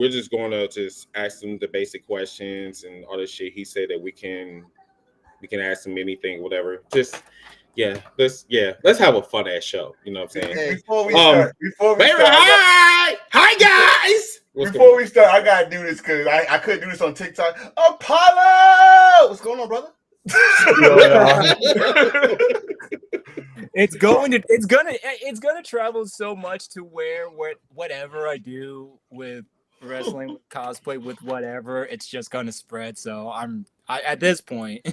we're just going to just ask him the basic questions and all this shit. He said that we can ask him anything, whatever. Just let's have a fun ass show. You know what I'm saying? Hey, Before we start, hi guys. before we start, I gotta do this because I couldn't do this on TikTok. Apollo, what's going on, brother? it's gonna travel so much to where whatever I do with wrestling, with cosplay, with whatever, it's just gonna spread. So at this point,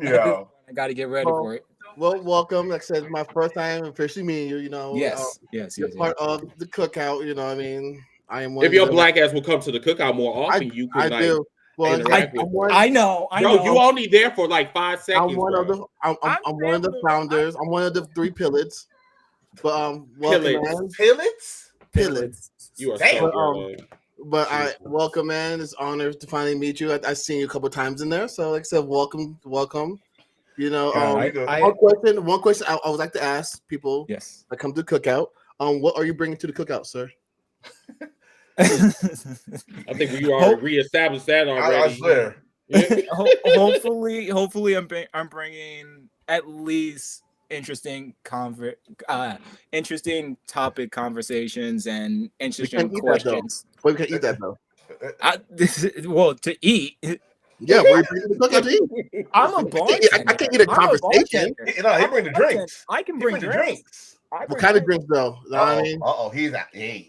Yeah. I got to get ready for it. Well, welcome. Like I said, my first time officially meeting you. You know, Yes. you're part of the cookout. You know, what I mean, I am one. If your black ass will come to the cookout more often, you can I do. Well, I know. Bro, you only there for like 5 seconds. I'm one of the. I'm one of the founders. I'm one of the 3 pilots. But welcome, Pillets. You are Damn. so But I welcome, man. It's an honor to finally meet you. I've seen you a couple of times in there, so like I said, welcome. You know, one question I would like to ask people that come to the cookout. What are you bringing to the cookout, sir? I think we already reestablished that already. I swear. Hopefully, I'm bringing at least interesting topic conversations and interesting questions. We can eat that though. To eat. Yeah, we're bringing the cookout to eat. I'm a bartender. I can't eat a conversation. No, he bring the drinks. I can bring drinks. What kind of drinks though? You know what I mean? He's out. Hey.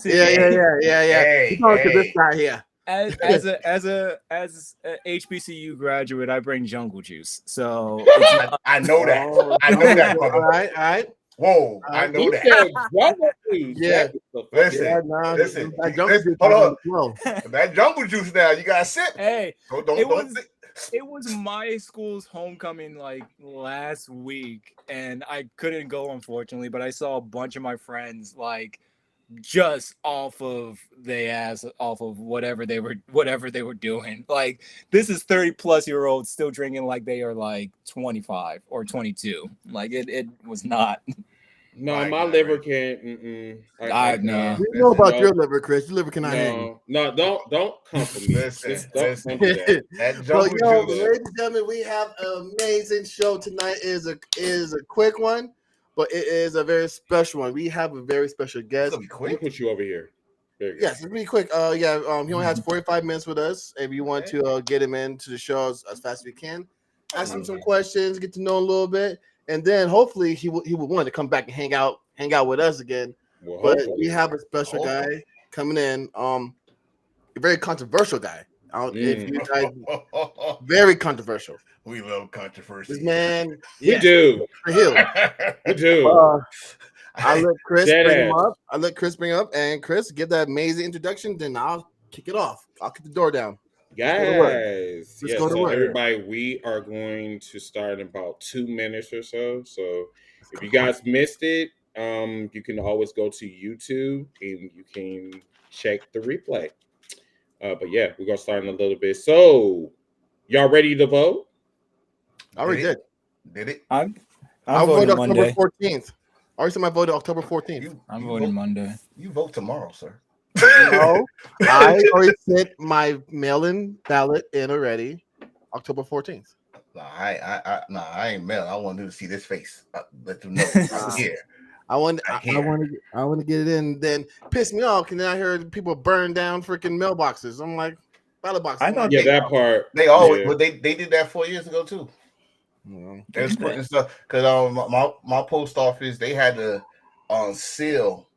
Yeah. He's talking to this guy here. As a HBCU graduate, I bring jungle juice. So I know that. I know that. All right. Whoa, I know that. Yeah. Listen. Hold on. That jungle juice now, you gotta sip. Hey, don't sip. It was my school's homecoming like last week, and I couldn't go unfortunately. But I saw a bunch of my friends like just off of whatever they were doing. Like this is 30+ year olds still drinking like they are like 25 or 22. Like it was not. No, my liver can't. No. We know about your liver, Chris. Your liver cannot handle. No, don't come for me. Listen. Ladies and gentlemen, we have an amazing show tonight. Is a quick one, but it is a very special one. We have a very special guest. Let me put you over here. Yes, it's really quick. He only has 45 minutes with us. If you want to get him into the show as fast as we can, ask him some questions, get to know him a little bit. And then hopefully he would want to come back and hang out with us again. Well, but we have a special guy coming in, a very controversial guy. If you guys, very controversial. We love controversy. This man, we do. We do. I let Chris bring him up. And Chris, give that amazing introduction. Then I'll kick it off. I'll kick the door down. Guys, so everybody, we are going to start in about 2 minutes or so. So if you guys missed it, you can always go to YouTube and you can check the replay. But yeah, we're gonna start in a little bit. So y'all ready to vote? I already did. Did it? I voted October Monday. 14th. I already said I voted October 14th. I'm voting Monday. You vote tomorrow, sir. No, I already sent my mail-in ballot in already. October 14th. I ain't mail. I want to see this face. Let them know I'm here. I want to get it in. Then piss me off, and then I heard people burn down freaking mailboxes. I'm like, ballot boxes. I thought that part. They always, but they did that 4 years ago too. Mm-hmm. They was putting stuff because my post office they had to seal.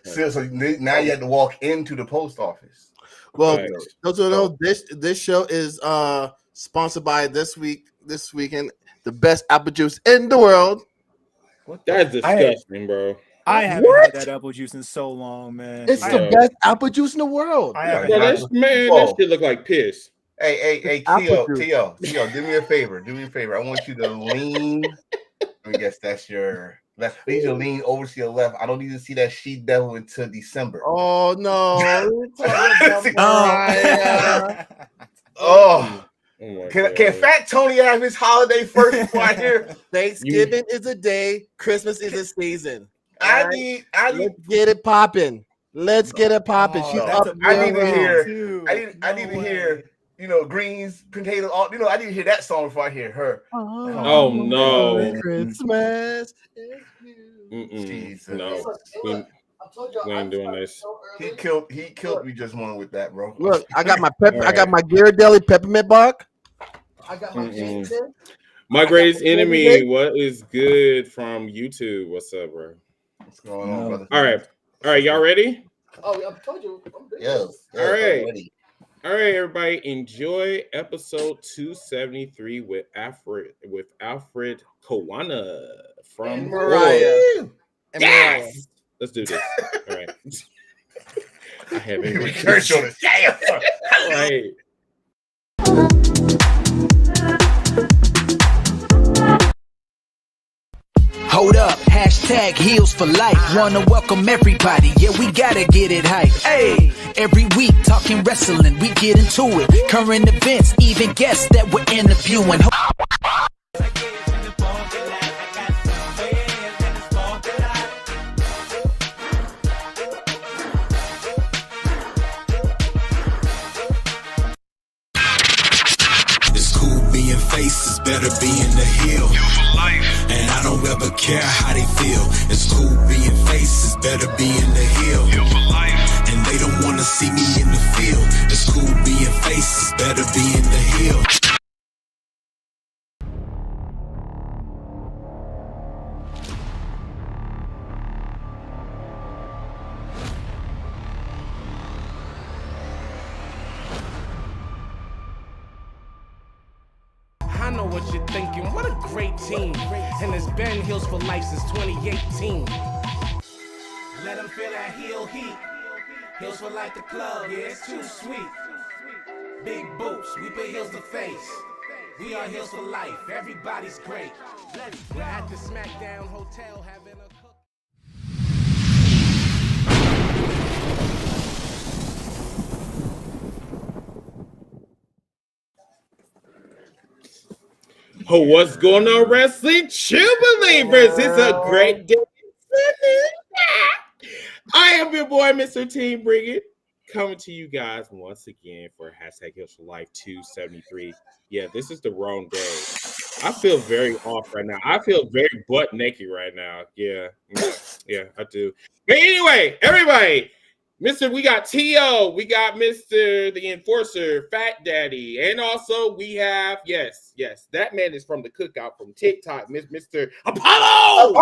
So now you have to walk into the post office. Well, those who know, this show is sponsored by this weekend the best apple juice in the world. That's disgusting, bro. I haven't had that apple juice in so long, man. It's the best apple juice in the world. That shit look like piss. Hey, Theo, do me a favor. I want you to lean. I guess that's your left. I need you to lean over to your left. I don't need to see that she devil until December. Oh no! Can Fat Tony have his holiday first before I hear? Thanksgiving is a day. Christmas is a season. I need Let's get it popping. Let's get it popping. She's up. I need to hear. I need to hear. Greens, potatoes. All I need to hear that song before I hear her. Oh no! Christmas. Jesus. No, we ain't doing this. He killed me just one with that, bro. Look, I got my I got my Ghirardelli peppermint bark. I got my My greatest enemy. What is good from YouTube? What's up, bro? What's going on, brother? All right, y'all ready? Oh, I told you. Yes. All right. All right, everybody, enjoy episode 273 with Alfred Konuwa from Mariah. Yes! Let's do this. All right. I haven't researched on it. All right. Hold up, hashtag heels for life. Wanna welcome everybody, yeah, we gotta get it hype. Hey, every week talking wrestling, we get into it. Current events, even guests that we're interviewing. It's cool being faces, better be in the heel. And I don't ever care how they feel. It's cool being faces, better be in the hill. And they don't wanna see me in the field. It's cool being faces, better be in the hill. I know what you're thinking, what a great team. And it's been Heels for Life since 2018. Let them feel that heel heat. Heels for Life the club, yeah, it's too sweet. Big boots, we put heels to face. We are Heels for Life, everybody's great. We're at the SmackDown Hotel having a cook. Oh, what's going on, wrestling true believers? It's a great day. I am your boy, Mr. Team Bring It, coming to you guys once again for hashtag Heels for Life 273. Yeah, this is the wrong day. I feel very off right now. I feel very butt naked right now. Yeah, I do. But anyway, everybody. We got T.O., we got Mr. the Enforcer, Fat Daddy, and also we have, yes, that man is from the Cookout from TikTok, Mr. Apollo!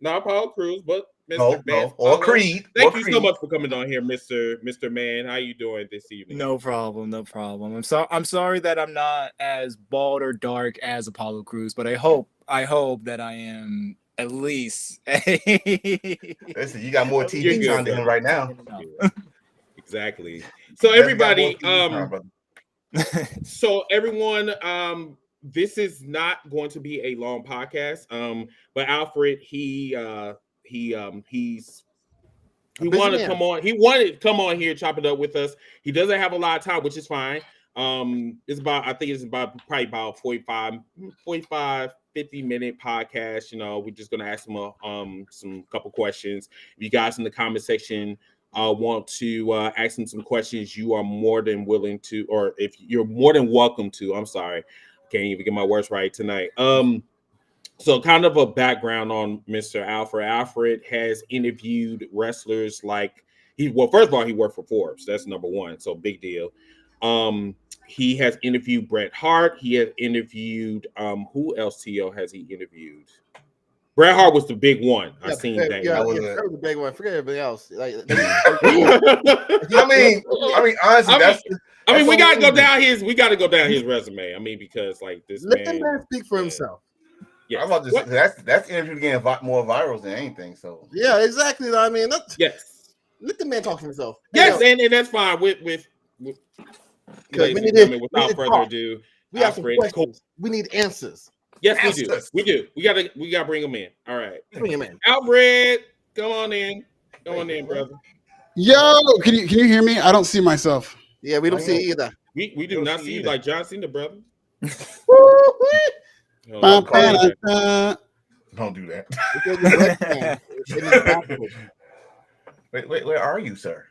Not Apollo Cruz, but Mr. No, or Creed. Thank you so much for coming on here, Mr. Man. How you doing this evening? No problem. I'm sorry that I'm not as bald or dark as Apollo Cruz, but I hope that I am at least. Listen, you got more TV time than him right now. Exactly. So everybody, so everyone, this is not going to be a long podcast. But Alfred, he wanted to come on. He wanted to come on here, chop it up with us. He doesn't have a lot of time, which is fine. It's about probably about 50-minute podcast. We're just gonna ask him some couple questions. If you guys in the comment section want to ask him some questions, you are more than willing to, or if you're more than welcome to. I'm sorry, can't even get my words right tonight. So kind of a background on Mr. Alfred. Alfred has interviewed wrestlers like first of all, he worked for Forbes. That's number one. So big deal. He has interviewed Bret Hart. He has interviewed who else? T.O. has he interviewed? Bret Hart was the big one. I seen that. Yeah, that was the big one. Forget everybody else. I mean, honestly, we gotta go down his. We gotta go down his resume. I mean, because like this. Let the man speak for himself. Yeah, I'm about to say that's interview getting more virals than anything. So yeah, exactly. I mean, yes. Let the man talk for himself. Yes, and that's fine. Without further ado, we have some questions. We need answers. Yes, we do. We gotta bring him in. All right, bring him in. Alfred, come on in, brother. Yo, can you hear me? I don't see myself. Yeah, we don't see you either. We do not see you like John Cena, brother. Don't do that. Wait, where are you, sir?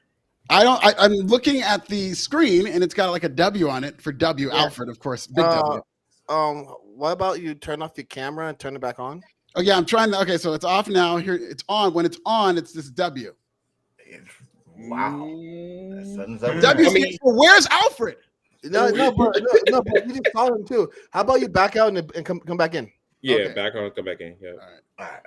I'm looking at the screen and it's got like a W on it for W. Yeah. Alfred, of course. Big W. What about you turn off your camera and turn it back on? Oh yeah, I'm trying to. Okay, so it's off now. Here it's on. When it's on, it's this W. Wow. W. Where's Alfred? No, but you just saw him too. How about you back out and come back in? Yeah, okay. Back on, come back in. Yeah. All right.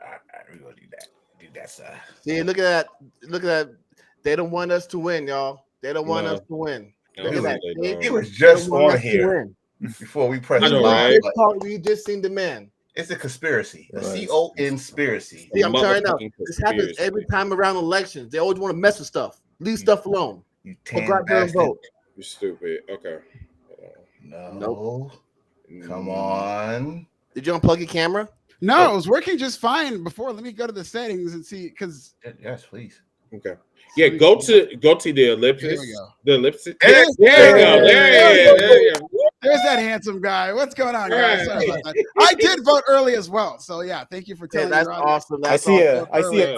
We're gonna do that. Do that, sir. See, look at that. They don't want us to win, y'all. They don't want us to win. Look at that. It was just on here before we pressed. Right? We just seen the man. It's a conspiracy. A conspiracy. See, I'm telling you now. This happens every time around elections. They always want to mess with stuff. Leave stuff alone. You vote. You're stupid. Okay. No. Come on. Did you unplug your camera? No, it was working just fine before. Let me go to the settings and see. Because yes, please. Okay. Yeah, go to the ellipsis. There we go. The ellipsis. There you go. There you go. There's that handsome guy. What's going on, guys? Sorry about that. I did vote early as well. So yeah, thank you for telling me. That's awesome. I see a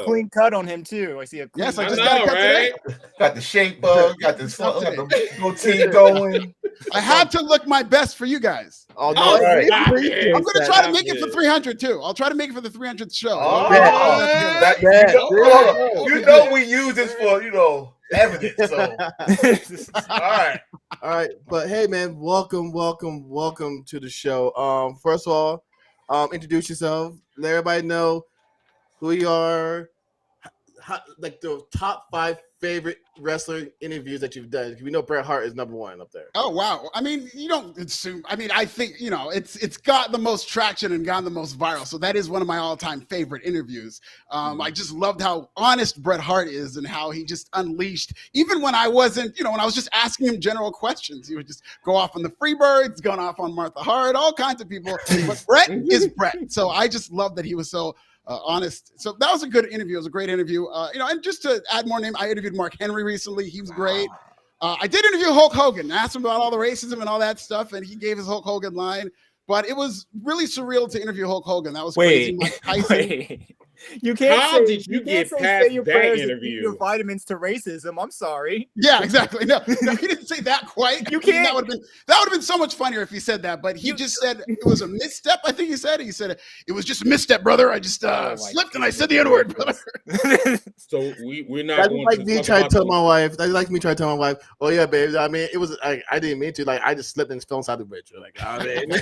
clean cut on him too. I see a clean I just got a cut today. Got the shape got the goatee going. I had to look my best for you guys. Oh no! Right. I'm going to try to make it for 300 too. I'll try to make it for the 300th show. You know we use this for evidence. So all right. But hey, man, welcome to the show. First of all, introduce yourself. Let everybody know who you are. Like the top 5 favorite wrestler interviews that you've done. We know Bret Hart is number 1 up there. Oh wow! I mean, you don't assume. I mean, I think it's got the most traction and gotten the most viral. So that is one of my all-time favorite interviews. I just loved how honest Bret Hart is and how he just unleashed. Even when I wasn't, when I was just asking him general questions, he would just go off on the Freebirds, going off on Martha Hart, all kinds of people. But Bret is Bret. So I just love that he was so. Honest. So that was a good interview. It was a great interview. And just to add more name, I interviewed Mark Henry recently. He was great. I did interview Hulk Hogan. I asked him about all the racism and all that stuff, and he gave his Hulk Hogan line. But it was really surreal to interview Hulk Hogan. That was crazy. Mike Tyson. You can't. How did you get past your that interview? Your vitamins to racism. I'm sorry. Yeah, exactly. No, he didn't say that quite. You can't. That would have been so much funnier if he said that. But he just said it was a misstep. I think he said it was just a misstep, brother. I just slipped and I said the N-word, brother. So we're not. That's like me trying to tell my wife. That's like me trying to tell my wife. Oh yeah, babe. I mean, it was. I didn't mean to. Like I just slipped and fell inside the bridge. Like I mean,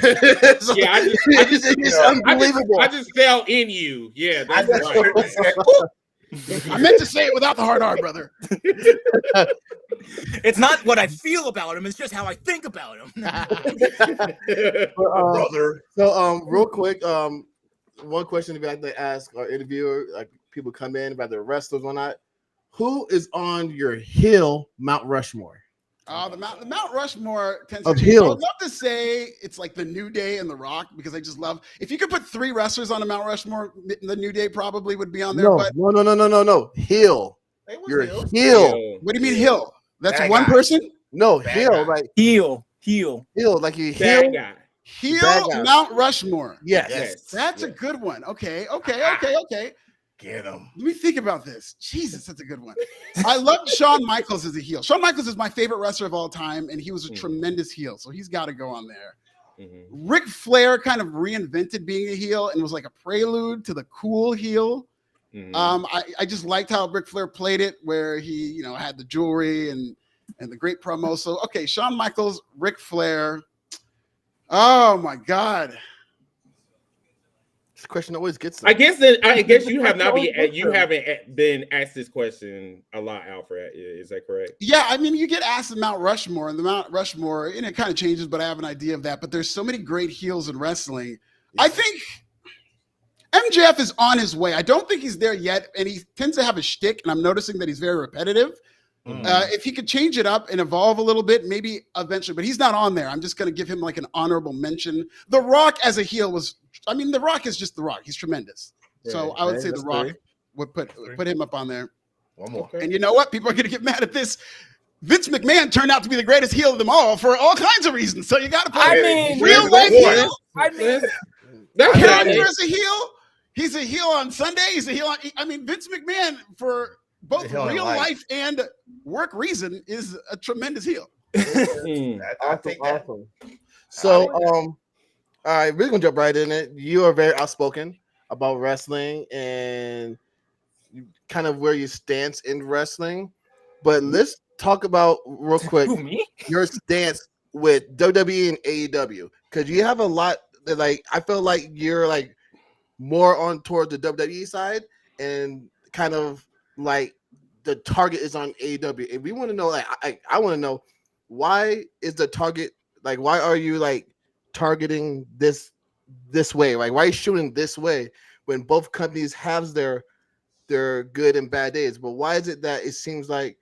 so, yeah, it's unbelievable. I just fell in you. Yeah. That's I meant to say it without the hard R, brother. It's not what I feel about him; it's just how I think about him. Brother. So, real quick, one question we like to ask our interviewer, like people come in about the wrestlers or not. Who is on your heel Mount Rushmore? The Mount Rushmore tends to change. I would love to say it's like the New Day and The Rock because I just love. If you could put 3 wrestlers on a Mount Rushmore, the New Day probably would be on there. No. Heel. You're heel. What do you mean heel? That's one person? No, heel. Like heel. Like you heel. Heel Mount Rushmore. Yes. That's a good one. Okay. Get him. Let me think about this. Jesus, that's a good one. I love Shawn Michaels as a heel. Shawn Michaels is my favorite wrestler of all time, and he was a tremendous heel, so he's got to go on there. Ric Flair kind of reinvented being a heel and was like a prelude to the cool heel. I just liked how Ric Flair played it, where he, had the jewelry and the great promo. So, okay, Shawn Michaels, Ric Flair. Oh my God. This question always gets. I guess you haven't been asked this question a lot, Alfred. Is that correct? Yeah, I mean, you get asked the Mount Rushmore, and the Mount Rushmore, and it kind of changes, but I have an idea of that. But there's so many great heels in wrestling. Yeah. I think MJF is on his way. I don't think he's there yet, and he tends to have a shtick, and I'm noticing that he's very repetitive. If he could change it up and evolve a little bit, maybe eventually, but he's not on there. I'm just going to give him like an honorable mention. The Rock as a heel The Rock is just The Rock. He's tremendous. Right, so I would say The Rock would put him up on there. One more. And you know what? People are going to get mad at this. Vince McMahon turned out to be the greatest heel of them all for all kinds of reasons. So you got to put real life heel. That character as a heel. He's a heel on Sunday. He's a heel on. I mean, Vince McMahon, for both real life and work reason, is a tremendous heel. Awesome. So, all right, we're gonna jump right in it. You are very outspoken about wrestling and kind of where you stance in wrestling. But let's talk about real quick your stance with WWE and AEW, because you have a lot that, like, I feel like you're like more on towards the WWE side, and kind of like the target is on AEW. And we want to know, like, I want to know, why is the target, like, why are you like targeting this way? Like, why are you shooting this way when both companies have their good and bad days? But why is it that it seems like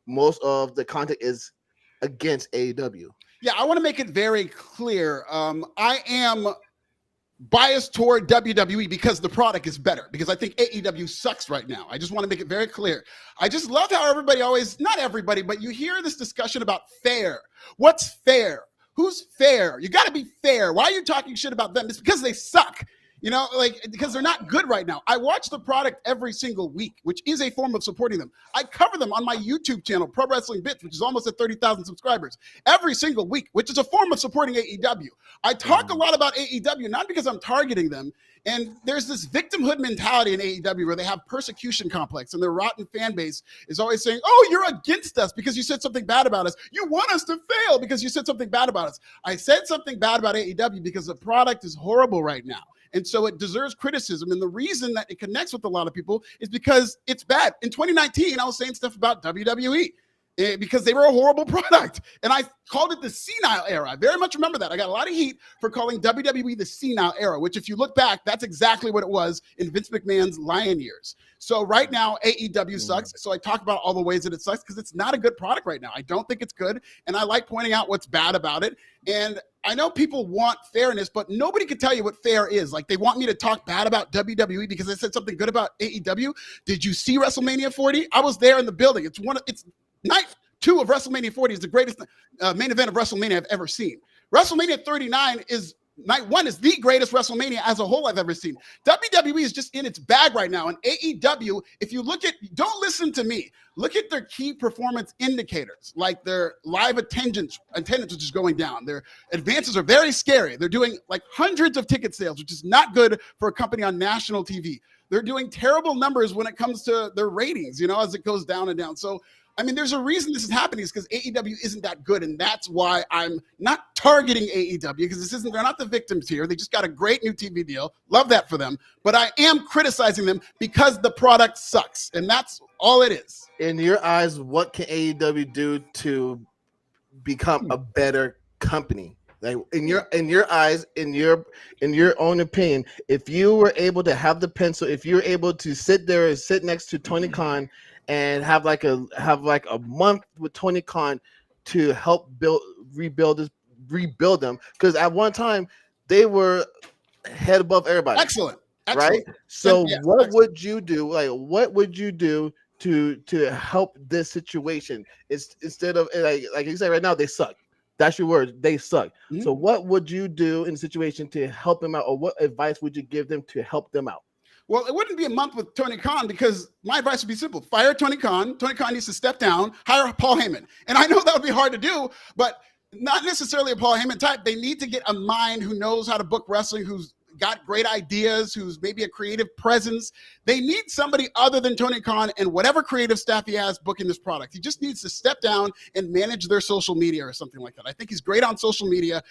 most of the content is against AEW? Yeah, I want to make it very clear. I am biased toward WWE because the product is better, because I think AEW sucks right now. I just want to make it very clear. I just love how everybody always, not everybody, but you hear this discussion about fair. What's fair? Who's fair? You got to be fair. Why are you talking shit about them? It's because they suck. You know, like, because they're not good right now. I watch the product every single week, which is a form of supporting them. I cover them on my YouTube channel, Pro Wrestling Bits, which is almost at 30,000 subscribers, every single week, which is a form of supporting AEW. I talk a lot about AEW, not because I'm targeting them. And there's this victimhood mentality in AEW where they have persecution complex, and their rotten fan base is always saying, oh, you're against us because you said something bad about us. You want us to fail because you said something bad about us. I said something bad about AEW because the product is horrible right now. And so it deserves criticism. And the reason that it connects with a lot of people is because it's bad. In 2019, I was saying stuff about WWE because they were a horrible product. And I called it the senile era. I very much remember that. I got a lot of heat for calling WWE the senile era, which, if you look back, that's exactly what it was in Vince McMahon's lion years. So right now, AEW sucks. So I talk about all the ways that it sucks because it's not a good product right now. I don't think it's good. And I like pointing out what's bad about it. And I know people want fairness, but nobody can tell you what fair is. Like, they want me to talk bad about WWE because I said something good about AEW. Did you see WrestleMania 40? I was there in the building. It's night 2 of WrestleMania 40 is the greatest main event of WrestleMania I've ever seen. WrestleMania 39 is night 1 is the greatest WrestleMania as a whole I've ever seen. WWE is just in its bag right now. And AEW, if you look at, don't listen to me, look at their key performance indicators, like their live attendance, which is going down. Their advances are very scary. They're doing like hundreds of ticket sales, which is not good for a company on national TV. They're doing terrible numbers when it comes to their ratings, you know, as it goes down and down. So, I mean, there's a reason this is happening, is because AEW isn't that good. And that's why I'm not targeting AEW, because they're not the victims here. They just got a great new TV deal. Love that for them. But I am criticizing them because the product sucks. And that's all it is. In your eyes, what can AEW do to become a better company? Like, in your eyes, in your own opinion, if you were able to have the pencil, if you're able to sit there and sit next to Tony Khan and have like a month with Tony Khan to help rebuild them, because at one time they were head above everybody. Excellent. Right? So what would you do? Like, what would you do to help this situation? Instead of, like you said right now, they suck. That's your word. They suck. Mm-hmm. So what would you do in a situation to help them out, or what advice would you give them to help them out? Well, it wouldn't be a month with Tony Khan, because my advice would be simple. Fire Tony Khan. Tony Khan needs to step down, hire Paul Heyman. And I know that would be hard to do, but not necessarily a Paul Heyman type. They need to get a mind who knows how to book wrestling, who's got great ideas, who's maybe a creative presence. They need somebody other than Tony Khan and whatever creative staff he has booking this product. He just needs to step down and manage their social media or something like that. I think he's great on social media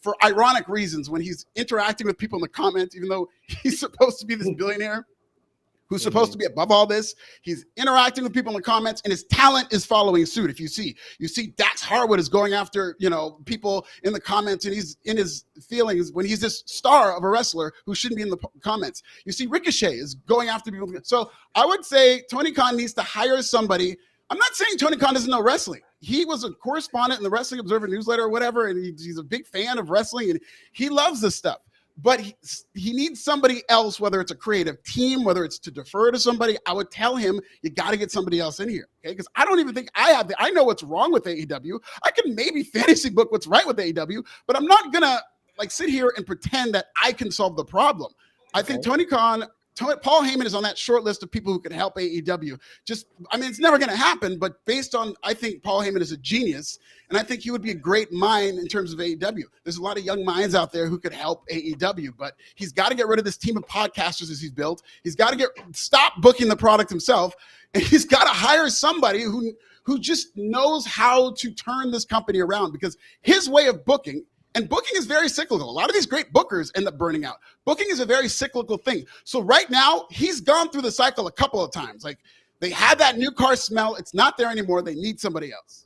for ironic reasons, when he's interacting with people in the comments, even though he's supposed to be this billionaire who's supposed to be above all this. He's interacting with people in the comments, and his talent is following suit. If you see Dax Harwood is going after, people in the comments, and he's in his feelings when he's this star of a wrestler who shouldn't be in the comments. You see Ricochet is going after people. So I would say Tony Khan needs to hire somebody. I'm not saying Tony Khan doesn't know wrestling. He was a correspondent in the Wrestling Observer newsletter or whatever, and he's a big fan of wrestling, and he loves this stuff. But he needs somebody else, whether it's a creative team, whether it's to defer to somebody. I would tell him, you got to get somebody else in here, okay? Because I don't even think I know what's wrong with AEW. I can maybe fantasy book what's right with AEW, but I'm not going to sit here and pretend that I can solve the problem. I think Tony Khan Paul Heyman is on that short list of people who could help AEW. It's never going to happen, but based on, I think Paul Heyman is a genius, and I think he would be a great mind in terms of AEW. There's a lot of young minds out there who could help AEW, but he's got to get rid of this team of podcasters as he's built. He's got to stop booking the product himself, and he's got to hire somebody who just knows how to turn this company around, because his way of booking, and booking is very cyclical. A lot of these great bookers end up burning out. Booking is a very cyclical thing. So right now, he's gone through the cycle a couple of times. Like, they had that new car smell. It's not there anymore. They need somebody else.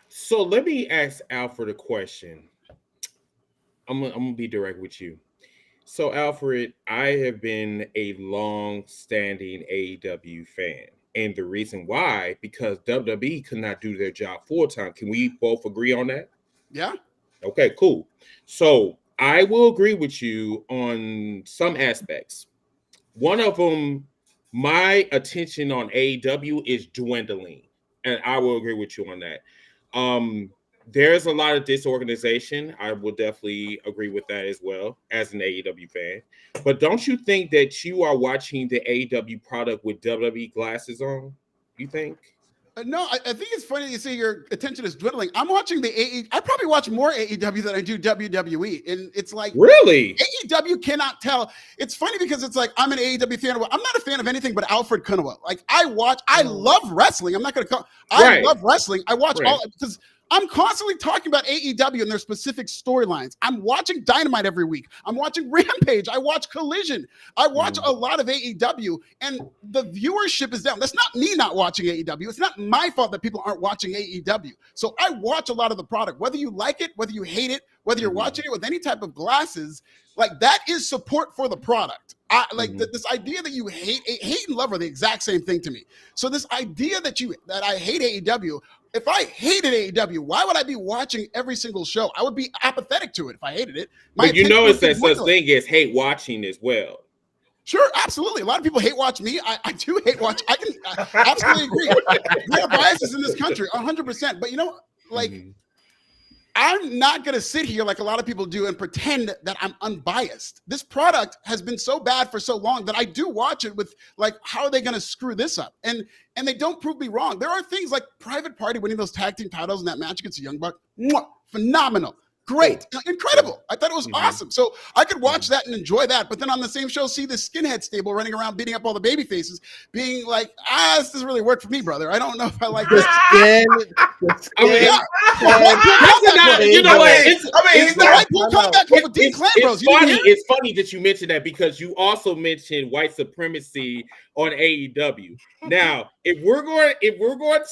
So let me ask Alfred a question. I'm gonna be direct with you. So Alfred, I have been a long-standing AEW fan. And the reason why, because WWE could not do their job full-time. Can we both agree on that? Yeah. Okay, cool. So I will agree with you on some aspects. One of them, my attention on AEW is dwindling, and I will agree with you on that. There's a lot of disorganization. I will definitely agree with that as well as an AEW fan. But don't you think that you are watching the AEW product with WWE glasses on? You think? No, I think it's funny that you say your attention is dwindling. I'm watching the AEW. I probably watch more AEW than I do WWE. And it's like, really? AEW cannot tell. It's funny because it's like, I'm an AEW fan. I'm not a fan of anything but Alfred Konuwa. Like, I love wrestling. I'm not going to call. I love wrestling. I watch all, because I'm constantly talking about AEW and their specific storylines. I'm watching Dynamite every week. I'm watching Rampage. I watch Collision. I watch a lot of AEW, and the viewership is down. That's not me not watching AEW. It's not my fault that people aren't watching AEW. So I watch a lot of the product, whether you like it, whether you hate it, whether you're watching it with any type of glasses. Like, that is support for the product. This idea that you hate and love are the exact same thing to me. So this idea that I hate AEW. If I hated AEW, why would I be watching every single show? I would be apathetic to it if I hated it. But you know, it's that such thing as hate watching as well. Sure, absolutely. A lot of people hate watch me. I do hate watch. I absolutely agree. There are biases in this country, 100%. But I'm not going to sit here like a lot of people do and pretend that I'm unbiased. This product has been so bad for so long that I do watch it with, like, how are they going to screw this up? And they don't prove me wrong. There are things like Private Party winning those tag team titles in that match against the Young Buck. Phenomenal. Great. Incredible. I thought it was awesome. So I could watch that and enjoy that. But then on the same show, see the skinhead stable running around beating up all the baby faces, being like, this doesn't really work for me, brother. I don't know if I like this. It's funny that you mentioned that, because you also mentioned white supremacy on AEW. Now, if we're going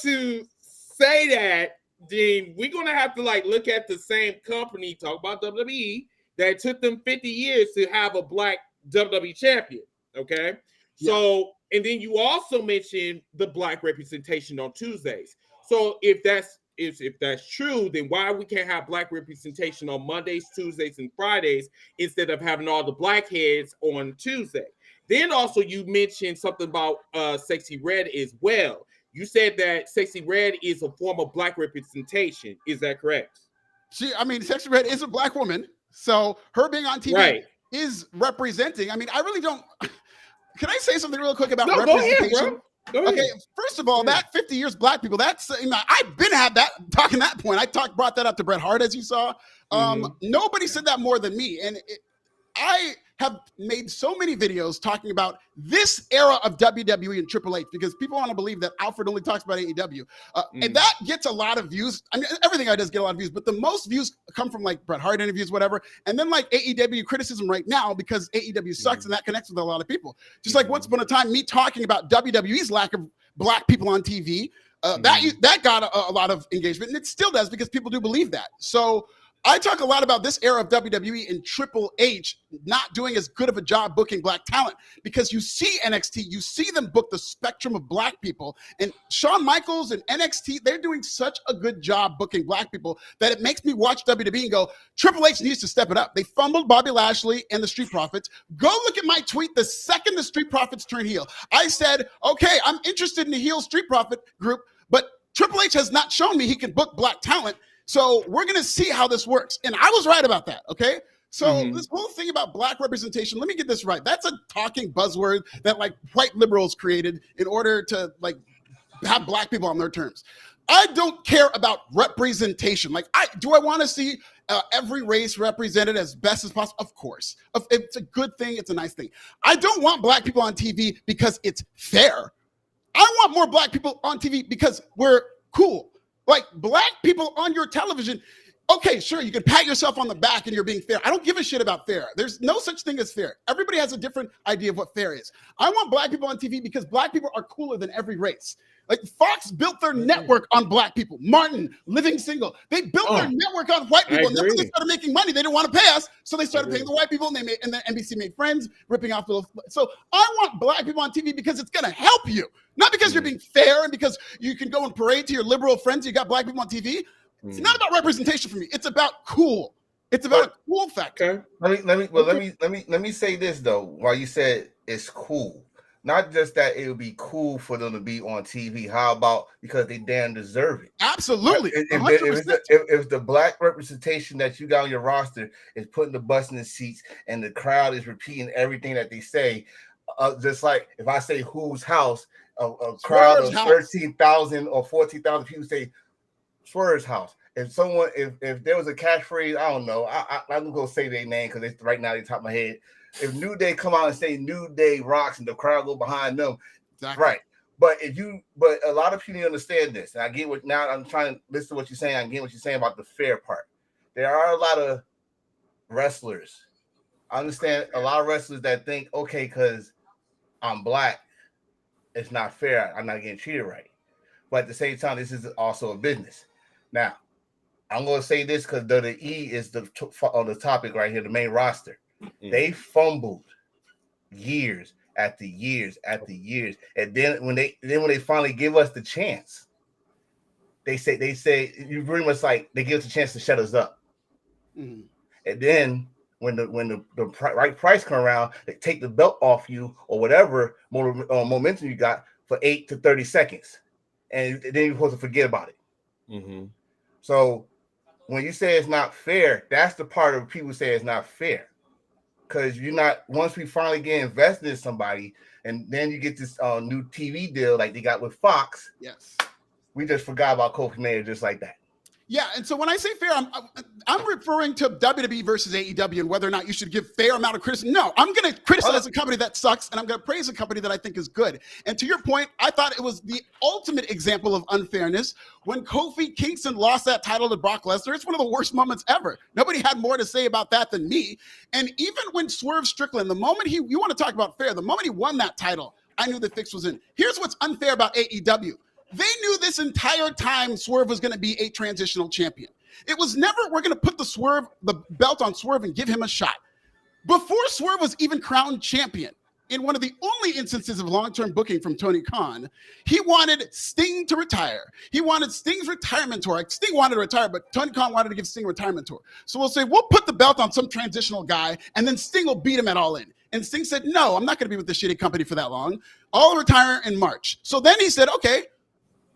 to say that, then we're going to have to look at the same company, talk about WWE, that took them 50 years to have a black WWE champion. Okay. Yeah. So, and then you also mentioned the black representation on Tuesdays. So if that's true, then why we can't have black representation on Mondays, Tuesdays, and Fridays instead of having all the black heads on Tuesday? Then also you mentioned something about Sexy Red as well. You said that Sexy Red is a form of black representation. Is that correct? Sexy Red is a black woman. So her being on TV is representing. I really don't. Can I say something real quick about representation? Go ahead, bro. Go ahead. Okay, first of all, that 50 years black people, that's, I've been had that talking that point. Brought that up to Bret Hart, as you saw. Nobody said that more than me. And I have made so many videos talking about this era of WWE and Triple H, because people want to believe that Alfred only talks about AEW. And that gets a lot of views. Everything I does get a lot of views, but the most views come from Bret Hart interviews, whatever. And then AEW criticism right now, because AEW sucks, and that connects with a lot of people. Just like once upon a time, me talking about WWE's lack of black people on TV, that got a lot of engagement, and it still does, because people do believe that. So I talk a lot about this era of WWE and Triple H not doing as good of a job booking black talent, because you see NXT, you see them book the spectrum of black people, and Shawn Michaels and NXT, they're doing such a good job booking black people that it makes me watch WWE and go, Triple H needs to step it up. They fumbled Bobby Lashley and the Street Profits. Go look at my tweet the second the Street Profits turned heel. I said, okay, I'm interested in the heel Street Profit group, but Triple H has not shown me he can book black talent. So we're going to see how this works. And I was right about that, okay? So this whole thing about black representation, let me get this right. That's a talking buzzword that like white liberals created in order to like have black people on their terms. I don't care about representation. Like, do I want to see every race represented as best as possible? Of course. It's a good thing. It's a nice thing. I don't want black people on TV because it's fair. I want more black people on TV because we're cool. Like, black people on your television, okay, sure, you can pat yourself on the back and you're being fair. I don't give a shit about fair. There's no such thing as fair. Everybody has a different idea of what fair is. I want black people on TV because black people are cooler than every race. Like, Fox built their network on black people. Martin, Living Single, they built their network on white people. And then when they started making money, they didn't want to pay us, so they started paying the white people, and then NBC made Friends, ripping off little. So I want black people on TV because it's going to help you, not because you're being fair and because you can go and parade to your liberal friends. You got black people on TV. It's not about representation for me. It's about cool. It's about a cool factor. Let me say this though. While you said it's cool. Not just that it would be cool for them to be on TV. How about because they damn deserve it? Absolutely. If the black representation that you got on your roster is putting the butts in the seats and the crowd is repeating everything that they say, just like if I say whose house, a crowd of 13,000 or 14,000 people say Swerve's house. If there was a catchphrase, I don't know. I'm gonna say their name because it's right now at the top of my head. If New Day come out and say New Day rocks and the crowd go behind them, right? But a lot of people understand this, and I get what now. I'm trying to listen to what you're saying. I get what you're saying about the fair part. There are a lot of wrestlers. I understand a lot of wrestlers that think, okay, because I'm black, it's not fair. I'm not getting treated right. But at the same time, this is also a business. Now, I'm going to say this because WWE is on the topic right here, the main roster. They fumbled years after years after years, and then when they finally give us the chance, they say you pretty much like they give us a chance to shut us up, and then when the right price come around, they take the belt off you or whatever momentum you got for 8 to 30 seconds, and then you're supposed to forget about it. So when you say it's not fair, that's the part of people say it's not fair. Because you're not, once we finally get invested in somebody, and then you get this new TV deal like they got with Fox. Yes. We just forgot about Kofi Mania just like that. Yeah, and so when I say fair, I'm referring to WWE versus AEW and whether or not you should give fair amount of criticism. No, I'm going to criticize a company that sucks, and I'm going to praise a company that I think is good. And to your point, I thought it was the ultimate example of unfairness when Kofi Kingston lost that title to Brock Lesnar. It's one of the worst moments ever. Nobody had more to say about that than me. And even when Swerve Strickland, the moment you want to talk about fair, the moment he won that title, I knew the fix was in. Here's what's unfair about AEW. They knew this entire time Swerve was going to be a transitional champion. It was never, we're going to put the belt on Swerve and give him a shot. Before Swerve was even crowned champion, in one of the only instances of long-term booking from Tony Khan, he wanted Sting to retire. He wanted Sting's retirement tour. Like, Sting wanted to retire, but Tony Khan wanted to give Sting a retirement tour. So we'll say, we'll put the belt on some transitional guy, and then Sting will beat him at All In. And Sting said, no, I'm not going to be with this shitty company for that long. I'll retire in March. So then he said, okay,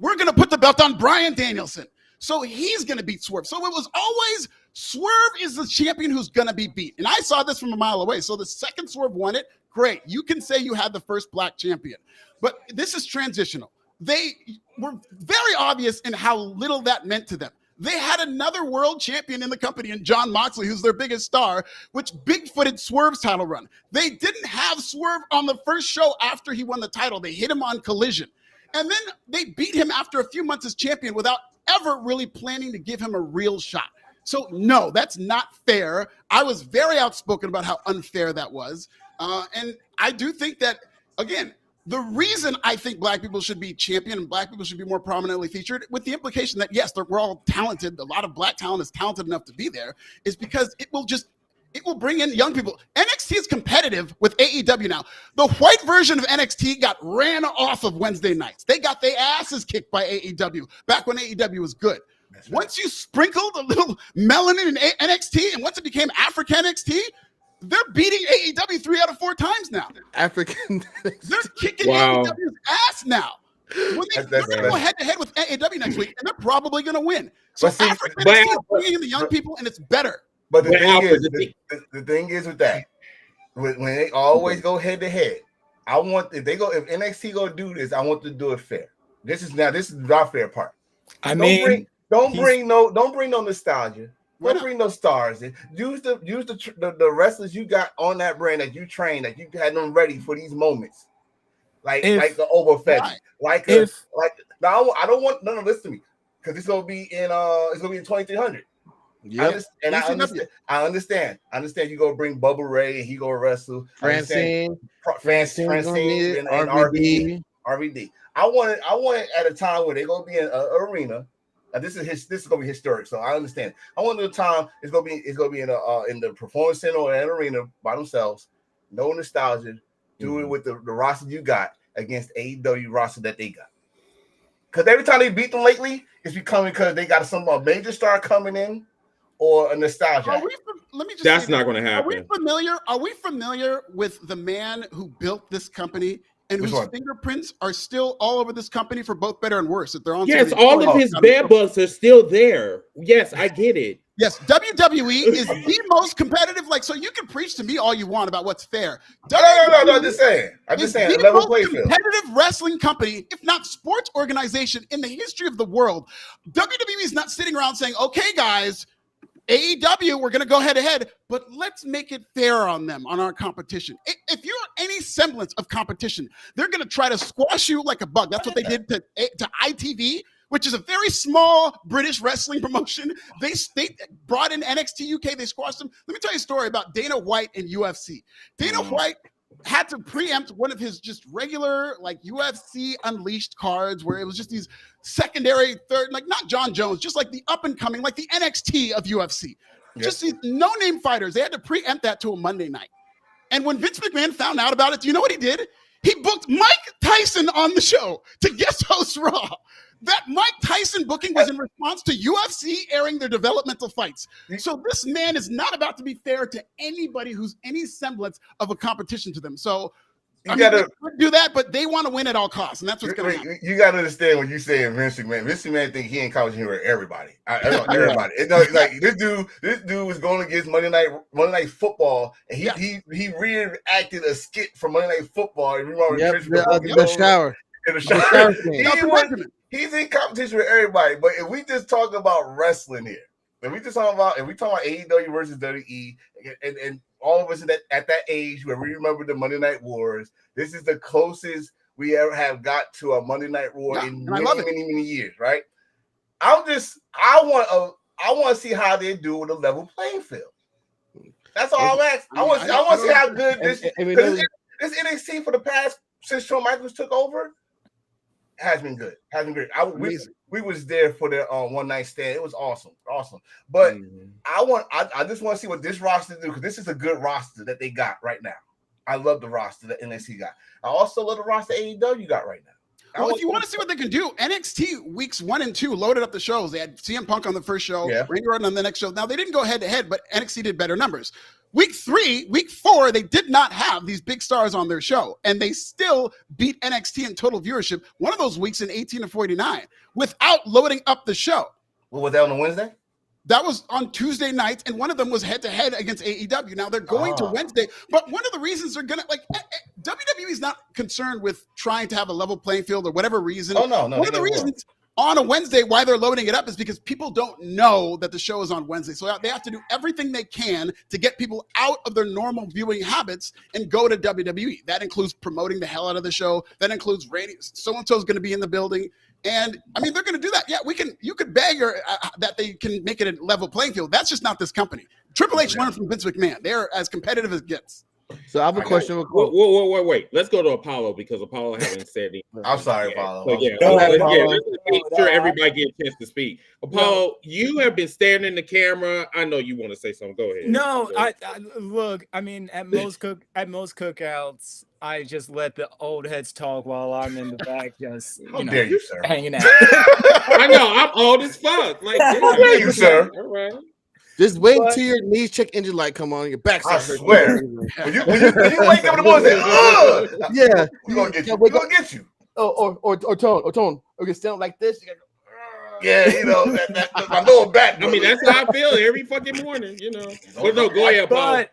we're going to put the belt on Bryan Danielson. So he's going to beat Swerve. So it was always Swerve is the champion who's going to be beat. And I saw this from a mile away. So the second Swerve won it, great. You can say you had the first black champion. But this is transitional. They were very obvious in how little that meant to them. They had another world champion in the company in Jon Moxley, who's their biggest star, which big-footed Swerve's title run. They didn't have Swerve on the first show after he won the title. They hit him on Collision. And then they beat him after a few months as champion without ever really planning to give him a real shot. So no, that's not fair. I was very outspoken about how unfair that was. And I do think that, again, the reason I think black people should be champion and black people should be more prominently featured, with the implication that, yes, we're all talented, a lot of black talent is talented enough to be there, is because it will bring in young people. NXT is competitive with AEW now. The white version of NXT got ran off of Wednesday nights. They got their asses kicked by AEW back when AEW was good. Right. Once you sprinkled a little melanin in NXT, and once it became African NXT, they're beating AEW 3 out of 4 times now. African. They're kicking AEW's ass now. They're going to go head-to-head with AEW next week, and they're probably going to win. So African NXT is bringing in the young people, and it's better. But the thing is with that, when they always go head to head, if NXT go do this, I want to do it fair. This is our fair part. Don't bring no nostalgia. Don't bring no stars in. Use the wrestlers you got on that brand that you trained, that you had them ready for these moments. Like the overfed. Now I don't want listen to me, because it's gonna be in 2300. Yeah, I understand. You go bring Bubba Ray and he go wrestle. Francine and RVD. I want it at a time where they're gonna be in an arena. This is gonna be historic, so I understand. I want the time it's gonna be in the performance center or an arena by themselves. No nostalgia. Do it with the roster you got against AEW roster that they got. Because every time they beat them lately, it's becoming because they got a major star coming in or a nostalgia. Let me just. That's not going to happen. Are we familiar with the man who built this company and whose fingerprints are still all over this company for both better and worse? If they're on. Yes, all of his bed bugs are still there. Yes, I get it. Yes, WWE is the most competitive. So you can preach to me all you want about what's fair. No. I'm just saying. The level most competitive wrestling company, if not sports organization, in the history of the world. WWE is not sitting around saying, "Okay, guys, AEW, we're going to go head to head, but let's make it fair on them, on our competition." If you're any semblance of competition, they're going to try to squash you like a bug. That's what they did to ITV, which is a very small British wrestling promotion. They brought in NXT UK. They squashed them. Let me tell you a story about Dana White and UFC. Dana White had to preempt one of his just regular UFC Unleashed cards where it was just these secondary third, not John Jones, just the up and coming, the NXT of UFC. Yep. Just these no-name fighters. They had to preempt that to a Monday night. And when Vince McMahon found out about it, do you know what he did? He booked Mike Tyson on the show to guest host Raw. That Mike Tyson booking was in response to UFC airing their developmental fights. So this man is not about to be fair to anybody who's any semblance of a competition to them. So they could do that, but they want to win at all costs, and that's what's going to happen. You got to understand when you say Vince McMahon. Vince McMahon think he ain't competition with everybody. Everybody. This dude was going against Monday Night Football, and he reenacted a skit from Monday Night Football. The shower. In the shower. He's in competition with everybody. But if we just talk about wrestling here, if we talk about AEW versus WWE, and all of us at that age where we remember the Monday Night Wars, this is the closest we ever have got to a Monday Night War in many years, right? I want to see how they do with a level playing field. That's all I'm asking. I want to see how good this NXT for the past, since Shawn Michaels took over, has been good. Has been great. We was there for their one night stand. It was awesome. But I just want to see what this roster do, because this is a good roster that they got right now. I love the roster that NXT got. I also love the roster AEW got right now. Well, if you want to see what they can do, NXT weeks 1 and 2 loaded up the shows. They had CM Punk on the first show, Randy Orton on the next show. Now they didn't go head to head, but NXT did better numbers. Week 4, they did not have these big stars on their show, and they still beat NXT in total viewership. One of those weeks in 18-49 without loading up the show. What was that on a Wednesday? That was on Tuesday nights, and one of them was head-to-head against AEW. Now they're going to Wednesday, but one of the reasons they're gonna WWE is not concerned with trying to have a level playing field or whatever reason. Oh no! One of the reasons on a Wednesday why they're loading it up is because people don't know that the show is on Wednesday, so they have to do everything they can to get people out of their normal viewing habits and go to WWE. That includes promoting the hell out of the show. That includes ratings. So-and-so is going to be in the building. And I mean, they're going to do that. Yeah, you could beg that they can make it a level playing field. That's just not this company. Triple H learned from Vince McMahon. They're as competitive as it gets. So I have a question. Wait. Let's go to Apollo, because Apollo hasn't said anything. I'm sorry, Apollo. So, let's make sure everybody gets a chance to speak. Apollo, you have been staring in the camera. I know you want to say something. Go ahead. No, I look. I mean, at most cookouts, I just let the old heads talk while I'm in the back, just dare you, sir, hanging out. I know I'm old as fuck. How dare you, sir? All right. Just wait until your knees check engine light come on, your back. I swear. when you wake up in the morning, we're gonna get you. Or tone. Or you stand like this. Yeah, my lower back. I mean, that's how I feel every fucking morning, But no, go ahead, Paul.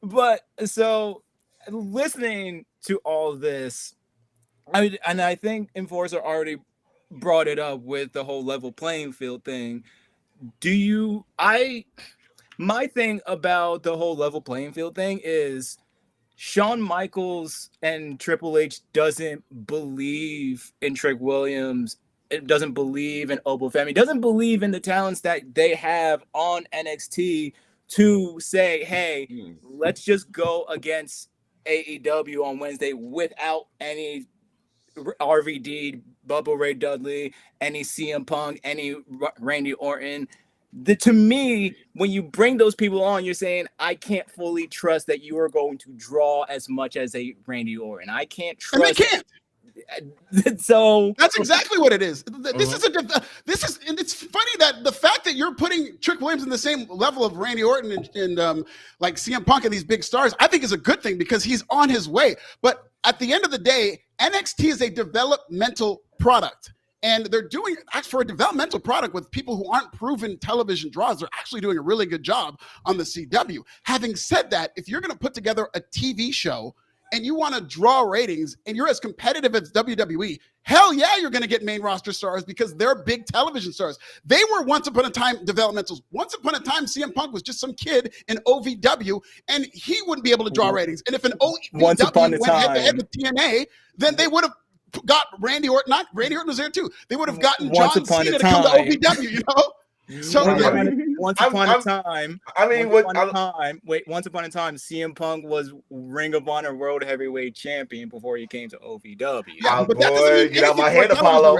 But so listening to all this, I think Enforcer already brought it up with the whole level playing field thing. My thing about the whole level playing field thing is Shawn Michaels and Triple H doesn't believe in Trick Williams. It doesn't believe in Obo Femi. Doesn't believe in the talents that they have on NXT to say, hey, let's just go against AEW on Wednesday without any RVD, Bubba Ray Dudley, any CM Punk, any Randy Orton. To me, when you bring those people on, you're saying, I can't fully trust that you are going to draw as much as a Randy Orton. I can't trust. And they can't. So that's exactly what it is. This is and it's funny that the fact that you're putting Trick Williams in the same level of Randy Orton and like CM Punk and these big stars, I think is a good thing because he's on his way. But at the end of the day, NXT is a developmental product. And they're doing, for a developmental product with people who aren't proven television draws, they're actually doing a really good job on the CW. Having said that, if you're going to put together a TV show and you want to draw ratings and you're as competitive as WWE, hell yeah, you're going to get main roster stars because they're big television stars. They were once upon a time developmentals. Once upon a time, CM Punk was just some kid in OVW and he wouldn't be able to draw ratings. And if an OVW went head-to-head with TNA, then they would have got Randy Orton. Not Randy Orton was there too. They would have gotten John Cena to come to OVW, So once upon a time, CM Punk was Ring of Honor World Heavyweight Champion before he came to OVW. Yeah, but that doesn't mean get out my head, Apollo.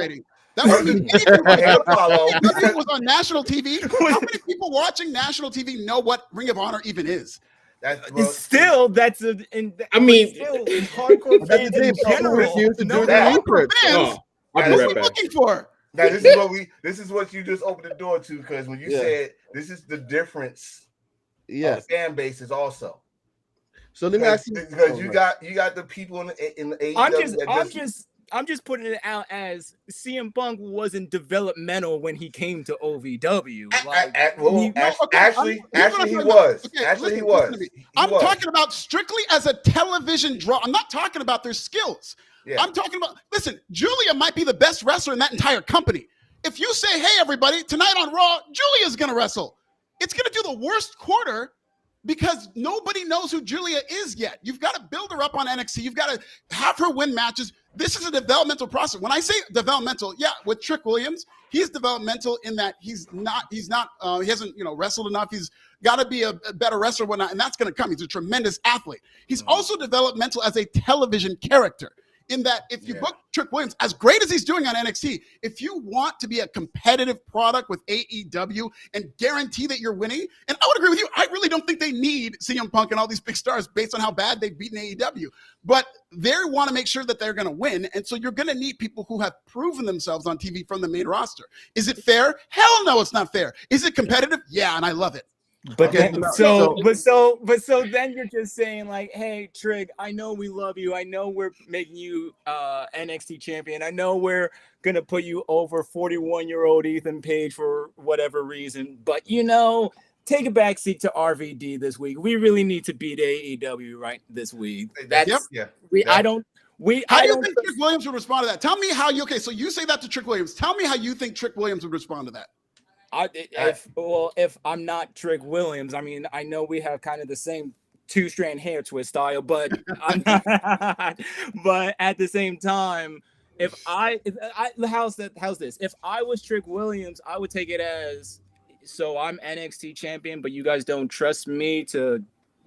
That doesn't mean anything was on national TV. How many people watching national TV know what Ring of Honor even is? Still, that's hardcore fans in general. What are we looking for? Now this is what you just opened the door to, because when you said this is the difference of fan bases also. So let me ask you, because you got the people in the AEW. I'm just putting it out as CM Punk wasn't developmental when he came to OVW. Actually, he was. Actually, he was. I'm talking about strictly as a television draw. I'm not talking about their skills. Yeah. I'm talking about, listen, Julia might be the best wrestler in that entire company. If you say, hey, everybody, tonight on Raw, Julia's going to wrestle, it's going to do the worst quarter because nobody knows who Julia is yet. You've got to build her up on NXT. You've got to have her win matches. This is a developmental process. When I say developmental, with Trick Williams, he's developmental in that he hasn't, wrestled enough. He's got to be a better wrestler, whatnot, and that's going to come. He's a tremendous athlete. He's also developmental as a television character. In that, if you book Trick Williams, as great as he's doing on NXT, if you want to be a competitive product with AEW and guarantee that you're winning, and I would agree with you, I really don't think they need CM Punk and all these big stars based on how bad they've beaten AEW. But they want to make sure that they're going to win, and so you're going to need people who have proven themselves on TV from the main roster. Is it fair? Hell no, it's not fair. Is it competitive? Yeah, and I love it. But then, so then you're just saying like, hey, Trig, I know we love you. I know we're making you NXT champion. I know we're gonna put you over 41-year-old Ethan Page for whatever reason. But take a backseat to RVD this week. We really need to beat AEW right this week. How do you think Trick Williams would respond to that? Tell me how you. Okay, so you say that to Trick Williams. Tell me how you think Trick Williams would respond to that. If I'm not Trick Williams, I mean, I know we have kind of the same two-strand hair twist style, but I'm not. But at the same time, how's this? If I was Trick Williams, I would take it as, so I'm NXT champion, but you guys don't trust me to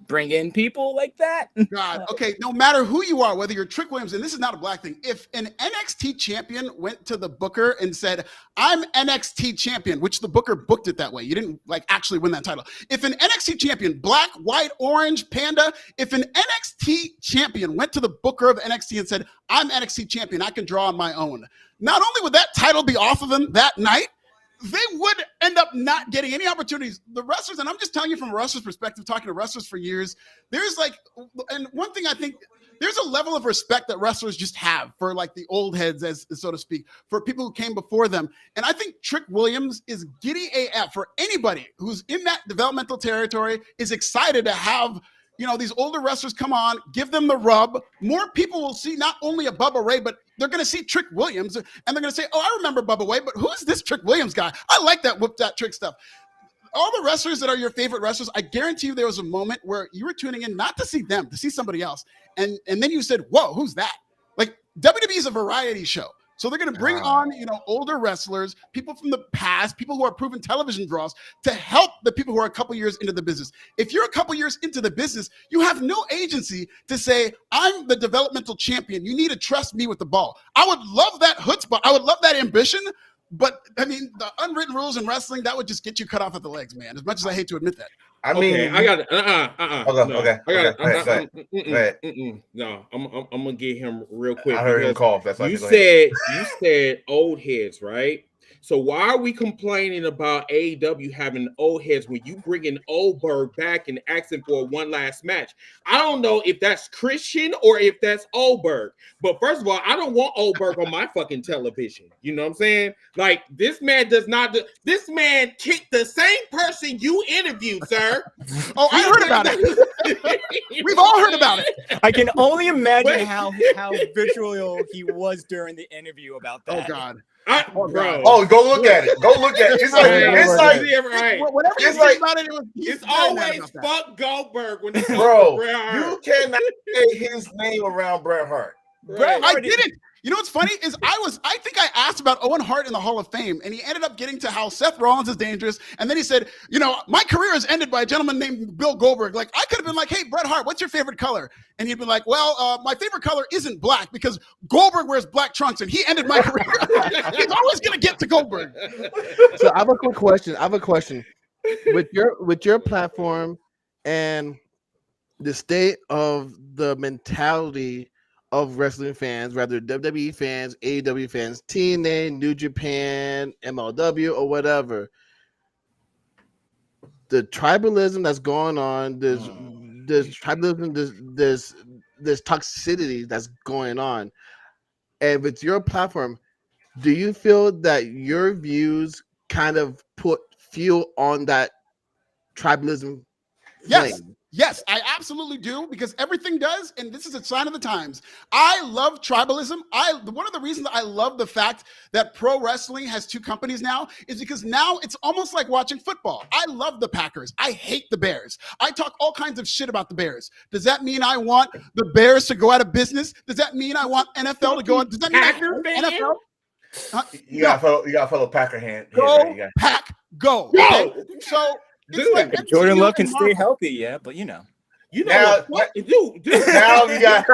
bring in people like that? God, okay, no matter who you are, whether you're Trick Williams, and this is not a black thing, if an NXT champion went to the booker and said, I'm NXT champion, which the booker booked it that way, you didn't actually win that title. If an NXT champion, black, white, orange, panda, if an NXT champion went to the booker of NXT and said, I'm NXT champion, I can draw on my own, not only would that title be off of him that night, they would end up not getting any opportunities. The wrestlers, and I'm just telling you from a wrestler's perspective, talking to wrestlers for years, there's like, and one thing I think, there's a level of respect that wrestlers just have for like the old heads, as so to speak, for people who came before them. And I think Trick Williams is giddy AF for anybody who's in that developmental territory, is excited to have, you know, these older wrestlers come on, give them the rub. More people will see not only a Bubba Ray, but they're going to see Trick Williams, and they're going to say, oh, I remember Bubba Ray, but who's this Trick Williams guy? I like that whoop that trick stuff. All the wrestlers that are your favorite wrestlers, I guarantee you there was a moment where you were tuning in not to see them, to see somebody else. And then you said, whoa, who's that? Like, WWE is a variety show. So they're going to bring on, you know, older wrestlers, people from the past, people who are proven television draws to help the people who are a couple years into the business. If you're a couple years into the business, you have no agency to say, I'm the developmental champion. You need to trust me with the ball. I would love that chutzpah. I would love that ambition. But I mean, the unwritten rules in wrestling, that would just get you cut off at the legs, man. As much as I hate to admit that. I mean, I got it. No, I'm gonna get him real quick. I heard him cough. That's why you said old heads, right? So why are we complaining about AEW having old heads when you bring in Oldberg back and asking for one last match? I don't know if that's Christian or if that's Oldberg. But first of all, I don't want Oldberg on my fucking television. You know what I'm saying? Like, this man does not this man kicked the same person you interviewed, sir. Oh, I heard about it. We've all heard about it. I can only imagine how vitriol he was during the interview about that. Oh God. Bro. Oh, go look at it. Go look at it. It's it's always fuck Goldberg when it's bro. You cannot say his name around Bret Hart. Bro, I didn't. You know what's funny is I think I asked about Owen Hart in the Hall of Fame, and he ended up getting to how Seth Rollins is dangerous. And then he said, you know, my career is ended by a gentleman named Bill Goldberg. Like, I could have been like, hey, Bret Hart, what's your favorite color? And he'd be like, well, my favorite color isn't black because Goldberg wears black trunks and he ended my career. He's always going to get to Goldberg. So I have a quick question. With your platform and the state of the mentality of wrestling fans, rather WWE fans, AEW fans, TNA, New Japan, MLW, or whatever, the tribalism that's going on, there's tribalism, there's toxicity that's going on. And with your platform, do you feel that your views kind of put fuel on that tribalism flame? Yes, I absolutely do, because everything does, and this is a sign of the times. I love tribalism. One of the reasons I love the fact that pro wrestling has two companies now is because now it's almost like watching football. I love the Packers. I hate the Bears. I talk all kinds of shit about the Bears. Does that mean I want the Bears to go out of business? Does that mean I want NFL to go out? Does that mean NFL? You got a fellow Packer hand. Go, Pack, go. Okay? So. Dude, like Jordan Love can stay healthy, yeah, but you know what? Dude. Now you got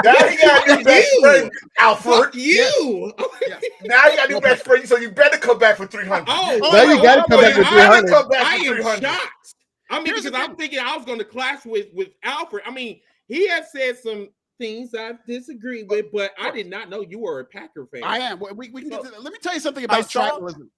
new best friend, Alfred. You. Yeah. Now you got new best friend, so you better come back for 300. Now you got to come back for 300. I am shocked. I mean, because I'm thinking I was going to clash with Alfred. I mean, he has said some things I disagree with, but I did not know you were a Packer fan. I am. We can get to that. Let me tell you something about tribalism.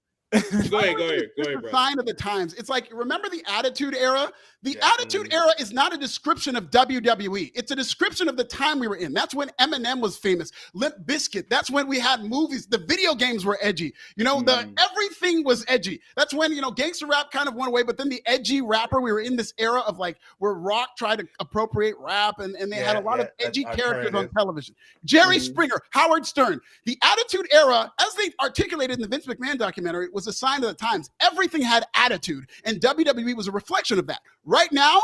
Go ahead, bro. Sign of the times. It's like, remember the Attitude Era? The Attitude Era is not a description of WWE. It's a description of the time we were in. That's when Eminem was famous. Limp Bizkit. That's when we had movies. The video games were edgy. You know, everything was edgy. That's when, you know, gangster rap kind of went away, but then the edgy rapper, we were in this era of like where rock tried to appropriate rap, and they had a lot of edgy characters on television. Jerry Springer, Howard Stern. The Attitude Era, as they articulated in the Vince McMahon documentary, was a sign of the times. Everything had attitude, and WWE was a reflection of that. Right now,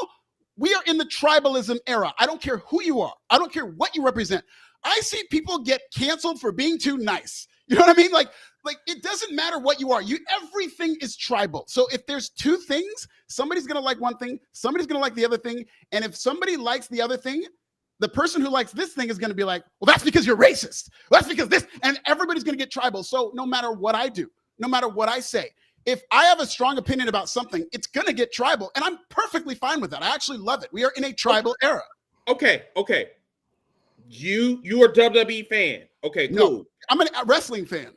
we are in the tribalism era. I don't care who you are. I don't care what you represent. I see people get canceled for being too nice. You know what I mean? Like it doesn't matter what you are. Everything is tribal. So if there's two things, somebody's going to like one thing, somebody's going to like the other thing. And if somebody likes the other thing, the person who likes this thing is going to be like, well, that's because you're racist. Well, that's because this, and everybody's going to get tribal. So no matter what I do, no matter what I say, if I have a strong opinion about something, it's going to get tribal. And I'm perfectly fine with that. I actually love it. We are in a tribal era. Okay. You are a WWE fan. Okay, cool. No, I'm a wrestling fan.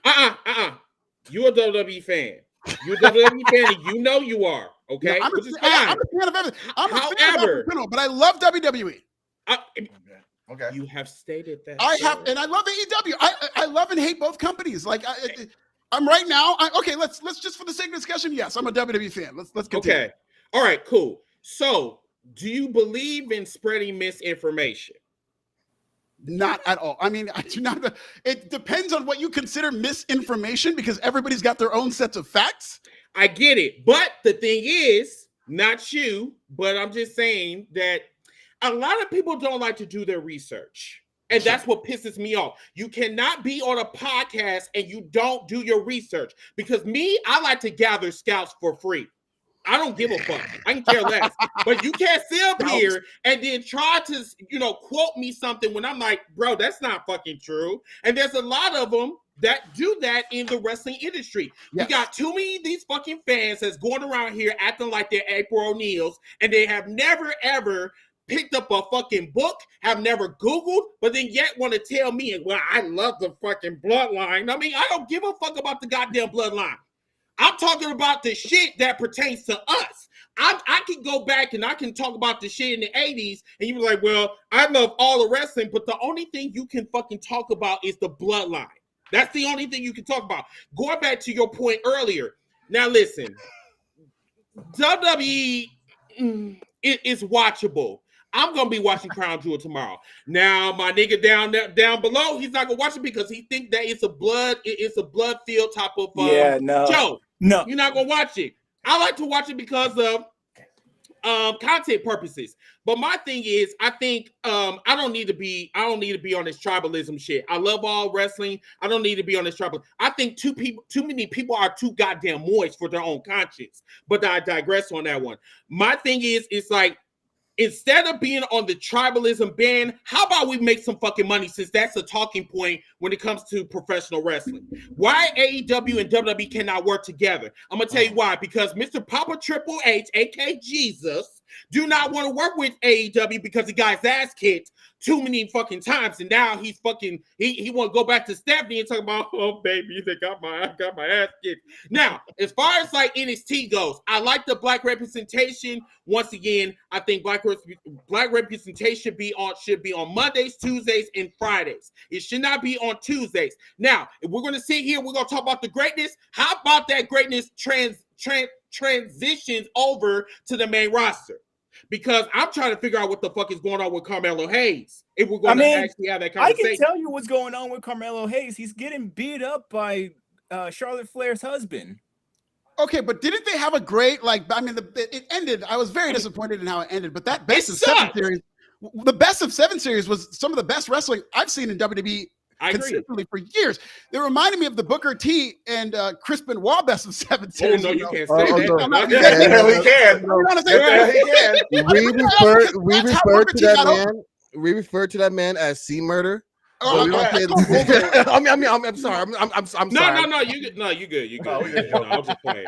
You're a WWE fan. You're a WWE fan, and you know you are. Okay, I'm a fan of everything. I'm a fan of Alfred Konuwa, but I love WWE. Okay. You have stated that. I have, and I love AEW. I love and hate both companies. Like I'm right now. Let's just for the sake of discussion. Yes, I'm a WWE fan. Let's continue. Okay. All right. Cool. So, do you believe in spreading misinformation? Not at all. I mean, I do not. It depends on what you consider misinformation because everybody's got their own sets of facts. I get it. But the thing is, not you, but I'm just saying that a lot of people don't like to do their research. And that's what pisses me off. You cannot be on a podcast and you don't do your research. Because I like to gather scouts for free. I don't give a fuck. I can care less. But you can't sit up here and then try to, quote me something when I'm like, bro, that's not fucking true. And there's a lot of them that do that in the wrestling industry. Yes. We got too many of these fucking fans that's going around here acting like they're April O'Neil's, and they have never, ever picked up a fucking book, have never Googled, but then yet want to tell me, well, I love the fucking bloodline. I mean, I don't give a fuck about the goddamn bloodline. I'm talking about the shit that pertains to us. I can go back and I can talk about the shit in the 80s, and you're like, well, I love all the wrestling, but the only thing you can fucking talk about is the bloodline. That's the only thing you can talk about. Going back to your point earlier. Now, listen, WWE is watchable. I'm going to be watching Crown Jewel tomorrow. Now, my nigga down below, he's not going to watch it because he thinks that it's a blood-filled type of show. No, you're not going to watch it. I like to watch it because of content purposes. But my thing is, I think I don't need to be on this tribalism shit. I love all wrestling. I don't need to be on this tribalism. I think too many people are too goddamn moist for their own conscience. But I digress on that one. My thing is, it's like, instead of being on the tribalism ban, how about we make some fucking money, since that's a talking point when it comes to professional wrestling? Why AEW and WWE cannot work together? I'm going to tell you why. Because Mr. Papa Triple H, a.k.a. Jesus, do not want to work with AEW because he got his ass kicked too many fucking times, and now he's fucking he want to go back to Stephanie and talk about, oh baby, they got my ass kicked. Now, as far as like NXT goes, I like the black representation. Once again, I think black representation should be on Mondays, Tuesdays, and Fridays. It should not be on Tuesdays. Now, if we're gonna sit here, we're gonna talk about the greatness. How about that greatness transitions over to the main roster? Because I'm trying to figure out what the fuck is going on with Carmelo Hayes. If we're going to actually have that conversation. I can tell you what's going on with Carmelo Hayes. He's getting beat up by Charlotte Flair's husband. Okay, but didn't they have a great, it ended. I was very disappointed in how it ended, but that best of 7 series, the best of 7 series was some of the best wrestling I've seen in WWE consistently for years. They reminded me of the Booker T and Chris Benoit best of 7 series. Oh, no, you can't say that. We refer to that man as C Murder. I'm sorry. No, you good. You good. I'm just playing.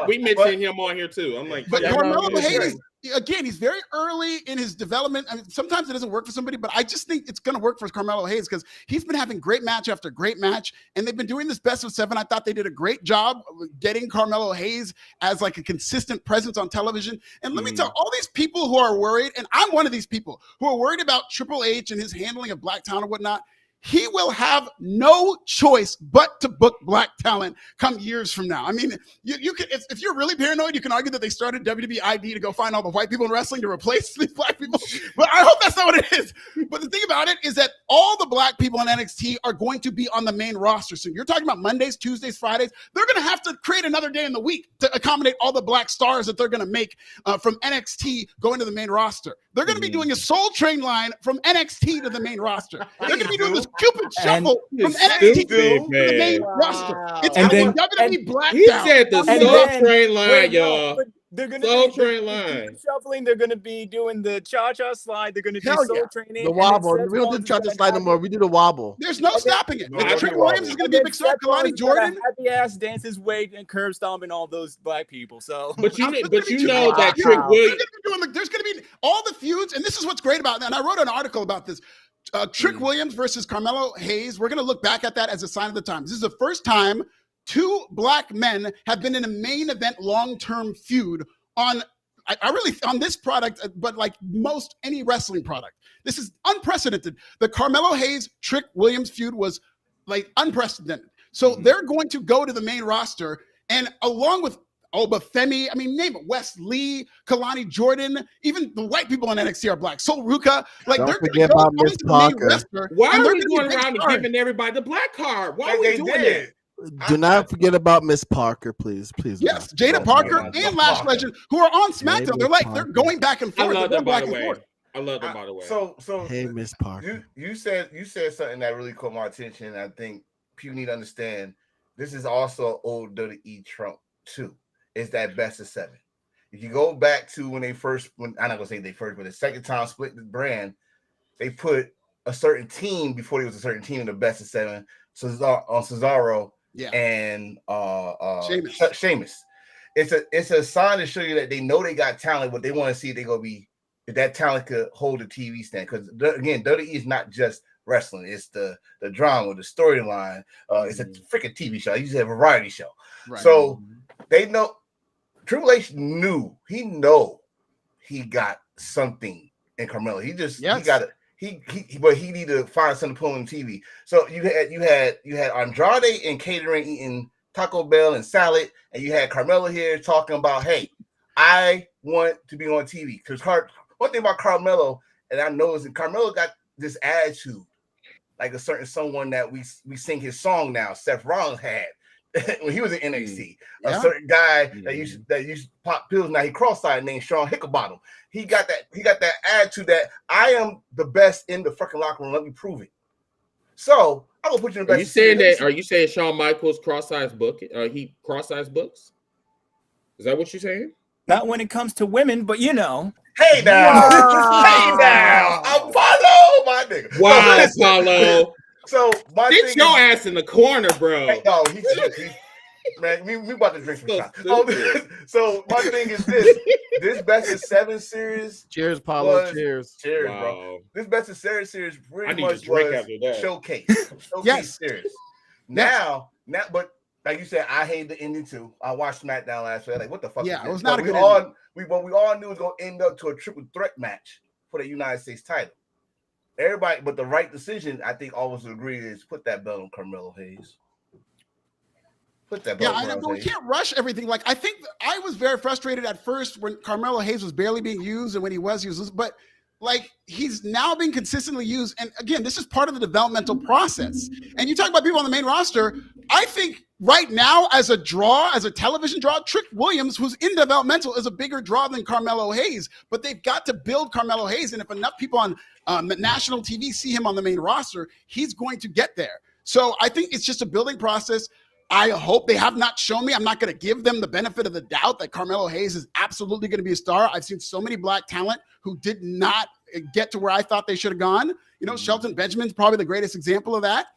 We mentioned him on here too. I'm like, but Carmelo Hayes, again, he's very early in his development. I mean, sometimes it doesn't work for somebody, but I just think it's going to work for Carmelo Hayes because he's been having great match after great match, and they've been doing this best of 7. I thought they did a great job getting Carmelo Hayes as like a consistent presence on television. And let me tell all these people who are worried, and I'm one of these people who are worried about Triple H and his handling of Black Town and whatnot. He will have no choice but to book black talent come years from now. I mean, you can, if you're really paranoid, you can argue that they started WWE ID to go find all the white people in wrestling to replace these black people. But I hope that's not what it is. But the thing about it is that all the black people in NXT are going to be on the main roster soon. You're talking about Mondays, Tuesdays, Fridays. They're going to have to create another day in the week to accommodate all the black stars that they're going to make from NXT going to the main roster. They're going to be doing a Soul Train line from NXT to the main roster. They're going to be doing this Cupid Shuffle from NXT to the main roster. It's WWE Black. He said the Soul Train line, y'all. They're going to be shuffling. They're going to be doing the cha-cha slide. They're going to do Soul Training. The wobble. We don't do cha-cha slide no more. We do the wobble. There's no stopping it. Trick Williams is going to be a big star. Kalani Jordan. Happy ass dances, weight, and curb stomping all those black people. So, but you know that Trick Williams. There's going to be all the feuds, and this is what's great about that. And I wrote an article about this. Trick Williams versus Carmelo Hayes. We're going to look back at that as a sign of the times. This is the first time 2 black men have been in a main event long-term feud on on this product, but like most any wrestling product. This is unprecedented. The Carmelo Hayes Trick Williams feud was like unprecedented. So they're going to go to the main roster, and along with Obafemi, I mean, name it, Wes Lee, Kalani Jordan, even the white people on NXT are black. Sol Ruka, like Don't they're forget going about to Miss the main Parker. roster. Why and are they're we gonna going be big around and stars. giving everybody the black card? Why are we doing that? Do not forget about Miss Parker, please. Yes, Jada Parker and Lash Legend, who are on SmackDown. They're going back and forth. I love them, by the and way. forth. I love them, by the way. So hey, Miss Parker. You said something that really caught my attention. I think people need to understand this is also old WWE Trump too. It's that best of 7. If you go back to when I'm not gonna say they first, but the second time split the brand, they put a certain team before there was a certain team in the best of 7. Cesaro and Sheamus. It's a sign to show you that they know they got talent, but they want to see if that talent could hold a TV stand. Because again, WWE is not just wrestling; it's the drama, the storyline. It's a freaking TV show. It's a variety show. Right. So they know. Triple H knew he got something in Carmelo. He got it. But he needed to find something to put on TV. So you had Andrade and catering eating Taco Bell and salad, and you had Carmelo here talking about, hey, I want to be on TV. Because one thing about Carmelo, and I know, is that Carmelo got this attitude, like a certain someone that we sing his song now, Seth Rollins had when he was in NXT. A certain guy that used to pop pills. Now he cross-eyed, named Sean Hicklebottom. He got that attitude that I am the best in the fucking locker room. Let me prove it. So I'm gonna put you in the best. Are you saying Shawn Michaels cross-eyed book? He cross-eyed books? Is that what you're saying? Not when it comes to women, but you know. Hey now, hey now, Apollo, my nigga. Wow, Apollo. So my get thing your ass in the corner, bro. Hey, no, he's man, we about to drink some shots. So my thing is this best of 7 series. Cheers, Paulo. Cheers, wow. Bro. This best of 7 series pretty much was showcase series. Now, but like you said, I hate the ending too. I watched SmackDown last week. Like, what the fuck? Yeah, it was not a good ending. We all knew it was gonna end up to a triple threat match for the United States title. Everybody, but the right decision, I think, always agree is put that belt on Carmelo Hayes. Put that belt. Yeah, we can't rush everything. Like, I think I was very frustrated at first when Carmelo Hayes was barely being used, and when he was used, but like he's now being consistently used. And again, this is part of the developmental process. And you talk about people on the main roster. I think right now, as a television draw, Trick Williams, who's in developmental, is a bigger draw than Carmelo Hayes. But they've got to build Carmelo Hayes, and if enough people on national TV see him on the main roster, he's going to get there. So I think it's just a building process. I hope they have not shown me. I'm not going to give them the benefit of the doubt that Carmelo Hayes is absolutely going to be a star. I've seen so many black talent who did not get to where I thought they should have gone. You know, Shelton Benjamin's probably the greatest example of that.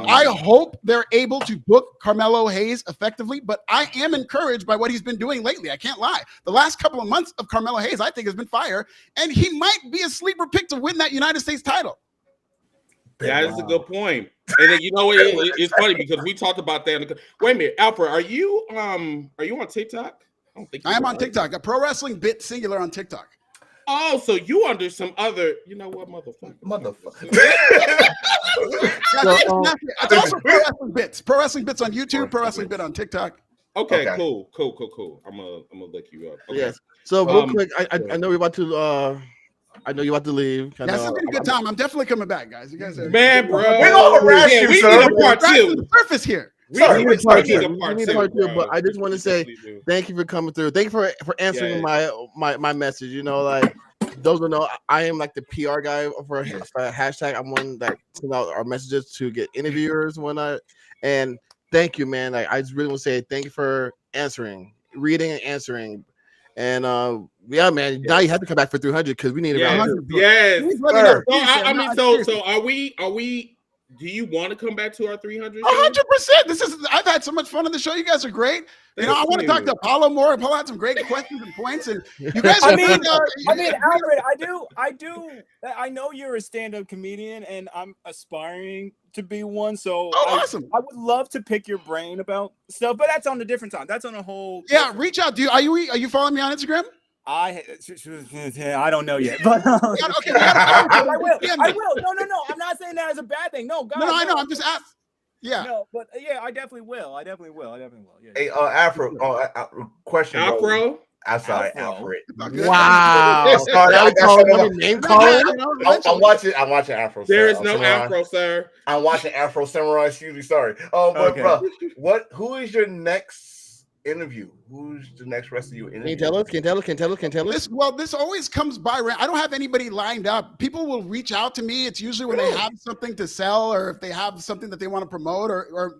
I hope they're able to book Carmelo Hayes effectively, but I am encouraged by what he's been doing lately. I can't lie. The last couple of months of Carmelo Hayes, I think, has been fire, and he might be a sleeper pick to win that United States title. That is a good point. And then, you know, it's funny because we talked about that. Wait a minute, Alfred, are you on TikTok? I don't think I am on TikTok. A Pro Wrestling Bit Singular on TikTok. Oh, so you under some other, you know what, motherfucker. It's also Pro Wrestling Bits. Pro Wrestling Bits on YouTube, Pro Wrestling Bit on TikTok. Okay. Cool. I'm gonna look you up. Okay. Yes. So real quick, I know we're about to I know you're about to leave. Yeah, it's been a good time. I'm definitely coming back, guys. You guys are man, bro. We're gonna harass you, we sir. need a part 2. The surface here. We need a part 2, but I just want to say thank you for coming through. Thank you for answering my message. You know, like those who know, I am like the PR guy for hashtag. I'm one that sends out our messages to get interviewers and whatnot. And thank you, man. Like I just really want to say thank you for reading and answering. And yeah, man. Now you have to come back for 300 because we need it. Yes. So are we Do you want to come back to our 300? 100%. I've had so much fun on the show. You guys are great. I want to talk to Apollo more. Apollo had some great questions and points, and you guys. I mean, Alfred, I know you're a stand-up comedian, and I'm aspiring to be one. So, awesome! I would love to pick your brain about stuff, but that's on a different time. That's on a whole. Yeah, reach out. Are you following me on Instagram? I don't know yet, but okay, I will. No. I'm not saying that as a bad thing. No, God. No, I know. I'm just asking. Yeah. No, but yeah, I definitely will. Yeah. Hey, Afro. Question. Afro. I'm sorry, Alfred. Wow. Name calling. I'm watching Afro. There is no Afro, sir. I'm watching Afro Samurai. Excuse me. Sorry. But bro, who is your next interview? Who's the next rest of you interview? Can tell us. This always comes by. I don't have anybody lined up. People will reach out to me. It's usually when they have something to sell, or if they have something that they want to promote, or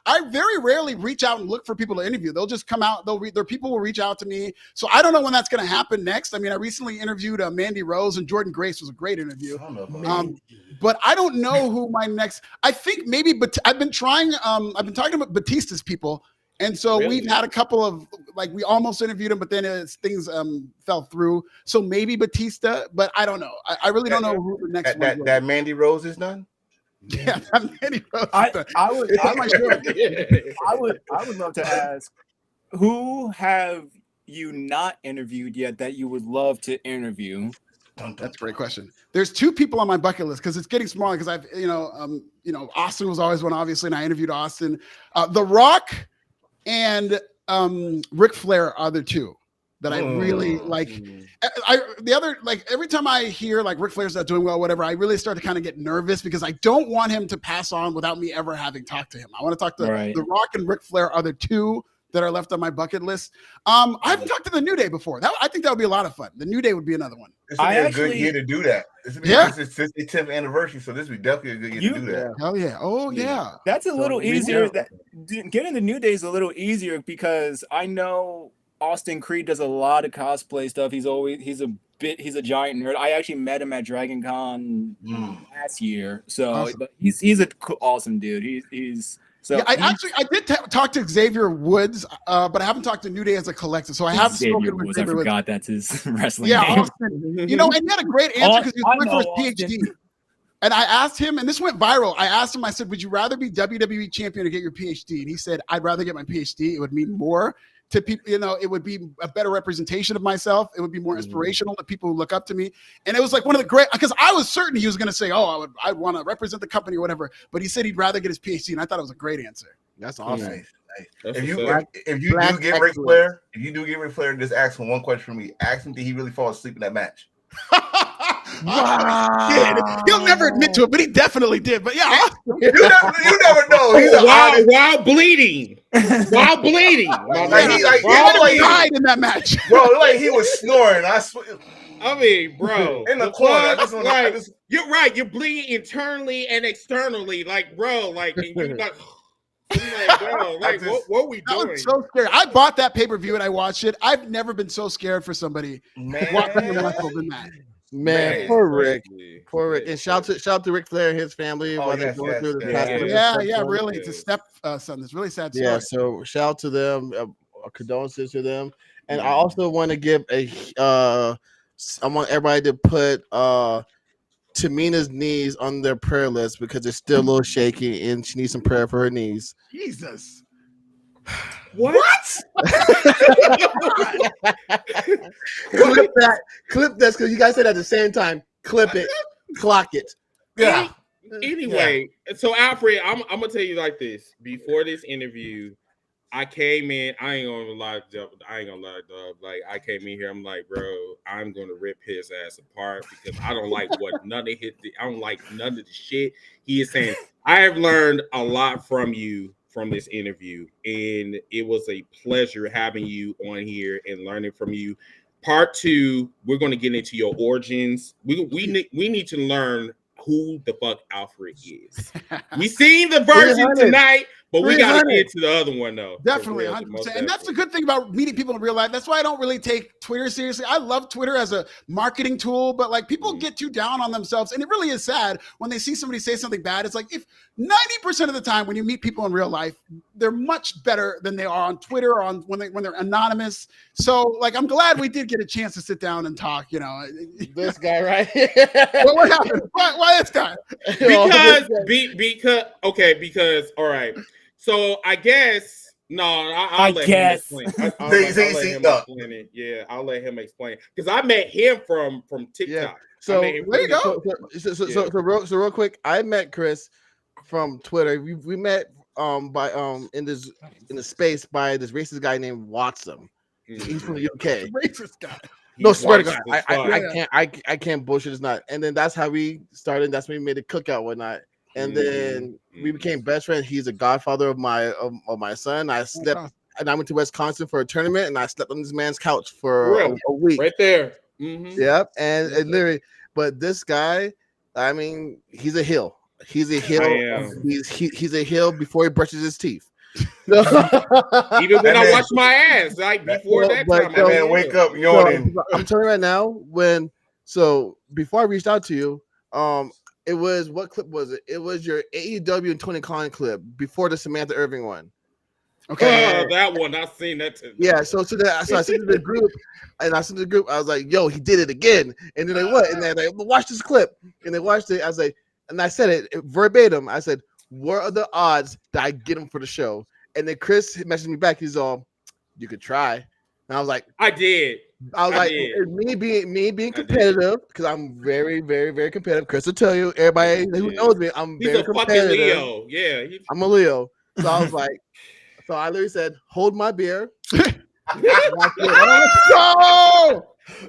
I very rarely reach out and look for people to interview. They'll just come out. Their people will reach out to me. So I don't know when that's going to happen next. I mean, I recently interviewed Mandy Rose, and Jordan Grace was a great interview. But I don't know who my next. I think maybe, but I've been trying. I've been talking about Batista's people. And so we've had a couple of, we almost interviewed him, but then things fell through. So maybe Batista, but I don't know. I really don't know who the next one. That Mandy Rose is done. Yeah, that Mandy Rose. I would love to ask, who have you not interviewed yet that you would love to interview? That's a great question. There's two people on my bucket list because it's getting smaller. Because I've, Austin was always one, obviously, and I interviewed Austin. The Rock and Ric Flair are the two that I really like. Every time I hear Ric Flair's not doing well, whatever, I really start to kind of get nervous because I don't want him to pass on without me ever having talked to him. I want to talk to The Rock and Ric Flair are the two that are left on my bucket list. I haven't talked to the New Day before. I think that would be a lot of fun. The New Day would be another one. This would be a good year to do that. This would be it's his 10th anniversary, so this would be definitely a good year to do that. Hell yeah. Oh yeah. That's a little easier. Getting the New Day is a little easier because I know Austin Creed does a lot of cosplay stuff. He's a giant nerd. I actually met him at Dragon Con last year. So awesome. He's an awesome dude. I did talk to Xavier Woods, but I haven't talked to New Day as a collective. So I have spoken with Xavier Woods. I forgot that's his wrestling name. Austin, and he had a great answer because he was going for his PhD. And I asked him, and this went viral. I asked him, I said, would you rather be WWE champion or get your PhD? And he said, I'd rather get my PhD. It would mean more to people, it would be a better representation of myself. It would be more inspirational to people who look up to me. And it was one of the great, because I was certain he was going to say, I'd want to represent the company or whatever. But he said he'd rather get his PhD. And I thought it was a great answer. That's awesome. Nice. If you do get Ric Flair, just ask him one question for me. Ask him, did he really fall asleep in that match? Wow. He'll never admit to it, but he definitely did. But yeah, you never know. He's while bleeding. He died in that match, bro. He was snoring. I mean, bro, in the corner. You're right. You're bleeding internally and externally, bro. And you're bro, what are we doing? I was so scared. I bought that pay-per-view and I watched it. I've never been so scared for somebody watching the wrestle than that. Man, poor Rick. And shout out to Ric Flair and his family while they're going through the past. Yeah, really. It's a stepson. It's really sad story. Yeah, so shout out to them. Condolences to them. And I also want to give I want everybody to put Tamina's knees on their prayer list because it's still a little shaky and she needs some prayer for her knees. Jesus. What? Clip that because you guys said at the same time. Clip it, clock it. Yeah. Anyway, so Alfred, I'm gonna tell you like this. Before this interview, I came in. I ain't gonna lie, Dub. I came in here. I'm like, bro, I'm gonna rip his ass apart because I don't like none of the shit he is saying. I have learned a lot from you from this interview, and it was a pleasure having you on here and learning from you. Part 2, we're going to get into your origins. We need to learn who the fuck Alfred is. We seen the version tonight, But we got to get to the other one, though. Definitely, 100%. And that's the good thing about meeting people in real life. That's why I don't really take Twitter seriously. I love Twitter as a marketing tool, but like people get too down on themselves. And it really is sad when they see somebody say something bad. It's like if 90% of the time when you meet people in real life, they're much better than they are on Twitter or when they're anonymous. So like, I'm glad we did get a chance to sit down and talk, you know. This guy, right? Well, what happened? Why this guy? Because all right. So I guess I'll let him explain. I'll let him explain it. Yeah, I'll let him explain because I met him from TikTok. Yeah. So there you go. So real quick, I met Chris from Twitter. We met in the space by this racist guy named Watson. He's from the UK. Racist guy. No, swear to God, I can't bullshit. It's not. And then that's how we started. That's when we made a cookout and whatnot. And then we became best friends. He's a godfather of my son. I slept and I went to Wisconsin for a tournament, and I slept on this man's couch for a week. Right there. Yep. And literally, but this guy, I mean, he's a hill. He's a hill. He's a hill before he brushes his teeth. Even when I wash my ass, like before that time, I man, wake up yawning. I'm telling you right now, before I reached out to you, it was, what clip was it? It was your AEW and Tony Khan clip before the Samantha Irving one. Okay, that one I've seen that too. Yeah, so I sent to the group, and I was like, "Yo, he did it again!" And they're like, "What?" And they're like, "Watch this clip." And they watched it. I was like, and I said it verbatim. I said, "What are the odds that I get him for the show?" And then Chris messaged me back. He's all, "You could try." And I was like, "I did." Me being competitive, because I'm very, very, very competitive. Chris will tell you, everybody who knows me, He's very competitive. Fucking Leo. Yeah, I'm a Leo. So I was like, so I literally said, "Hold my beer."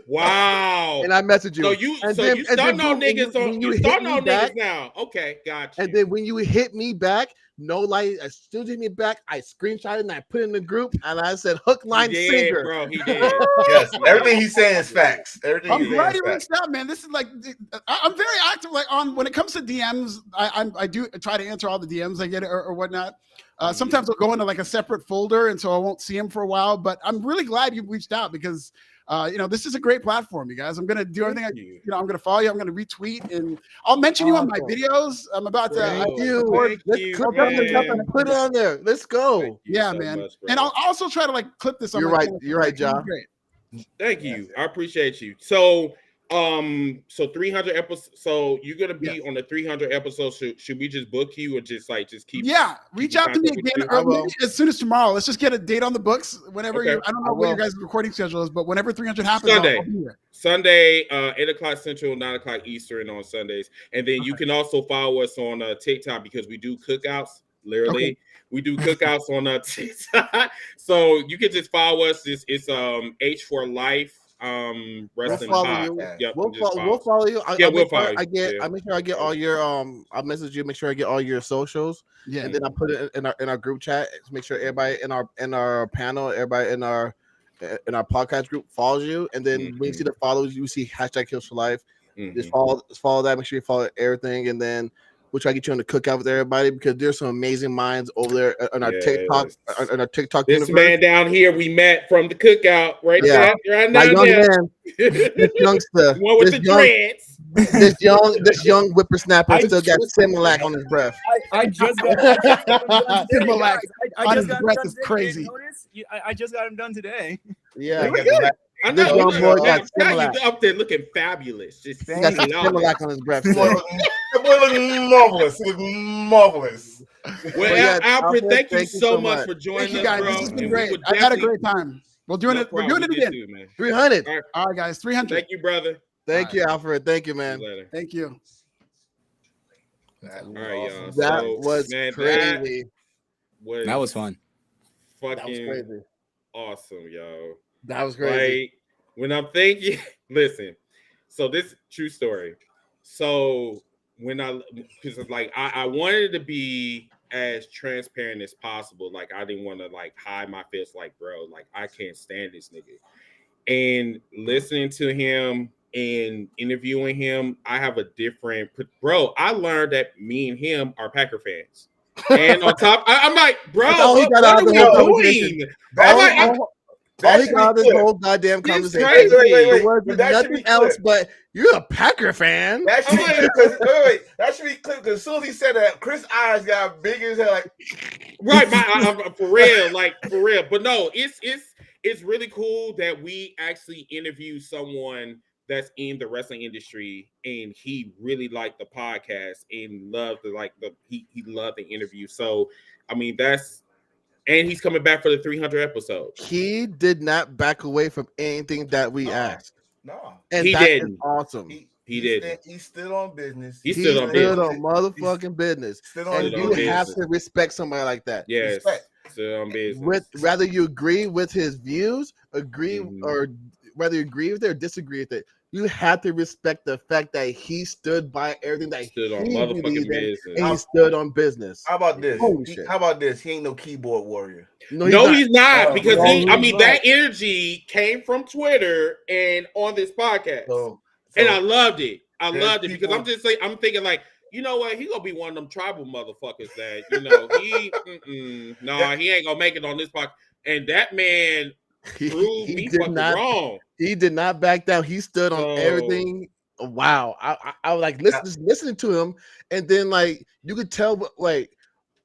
Wow. And I messaged you. So you starting on niggas now. Okay, gotcha. And then when you hit me back, no light, as soon as you hit me back, I screenshot it and I put it in the group and I said hook, line, sinker. Bro, he did. Yes, everything he's saying is facts. I'm glad you reached out, man. This is like, I'm very active. Like when it comes to DMs, I do try to answer all the DMs I get or whatnot. Sometimes I'll go into like a separate folder, and so I won't see them for a while. But I'm really glad you reached out because this is a great platform, you guys. I'm gonna do everything. I'm gonna follow you. I'm gonna retweet, and I'll mention you on my videos. I'm about to. Put it on there. Let's go. Yeah, man. And I'll also try to like clip this on. You're right. You're right, John. Great. Thank you. I appreciate you. So 300 episodes. So you're gonna be on the 300 episodes. Should we just book you or just keep? Yeah, reach out to me again as soon as tomorrow. Let's just get a date on the books. Whenever I don't know what your guys' recording schedule is, but whenever 300 happens, I'll be here. Sunday, 8:00 Central, 9:00 Eastern on Sundays, and then you can also follow us on TikTok because we do cookouts. Literally, we do cookouts on TikTok, so you can just follow us. It's H4 Life. Wrestling. We'll follow you. We'll follow you. I make sure I get all your I'll message you. Make sure I get all your socials. Yeah, and then I put it in our group chat. Make sure everybody in our panel, everybody in our podcast group follows you. And then when you see the follows, you see #HealsForLife. Just follow that. Make sure you follow everything, and then we'll try to get you on the cookout with everybody because there's some amazing minds over there on our TikTok. On our TikTok, this universe. Man down here we met from the cookout right there, right now. Young man, this youngster, one with the dreads. This young whippersnapper still got Similac on his breath. I just got Similac on his breath is crazy. I just got him done today. Yeah. I know you up there looking fabulous. Just got some Similac on his breath. The boy looking marvelous. He looks marvelous. Well, Alfred, thank you so much for joining us, guys. Bro. This has been great. I had a great time. We're doing it again. Too, man. 300. All right, guys. 300. Thank you, brother. Thank you, Alfred. Thank you, man. Thank you. All right, y'all. That was crazy. That was fun. Fucking awesome, yo. That was crazy. Like, when I'm thinking, listen. So this true story. So because I wanted to be as transparent as possible. Like I didn't want to hide my face. Like, bro, I can't stand this nigga. And listening to him and interviewing him, I have a different. Bro, I learned that me and him are Packer fans. And on top, I'm like, bro, what are we doing? All he got this whole goddamn conversation. Wait. Was nothing else but you're a Packer fan. That should be clipped because as soon as he said that, Chris' eyes got big as hell. Like, right, I'm for real, like for real. But no, it's really cool that we actually interview someone that's in the wrestling industry, and he really liked the podcast and loved he loved the interview. So, I mean, and he's coming back for the 300 episode. He did not back away from anything that we asked. No, and he didn't. Awesome. He did. He's still on business. He's still on motherfucking business. And you have to respect somebody like that. Yes. Respect. Still on business. Whether you agree with his views, or whether you agree with it or disagree with it, you have to respect the fact that he stood by everything that stood on motherfucking business. And he stood on business. How about this? How about this? He ain't no keyboard warrior. No, he's not. Because that energy came from Twitter and on this podcast. And I loved it. I loved it because I'm just saying, I'm thinking like, you know what? He gonna be one of them tribal motherfuckers that, he ain't gonna make it on this podcast. And that man proved me fucking wrong. He did not back down. He stood on everything. Wow. I was like listening to him, and then like you could tell like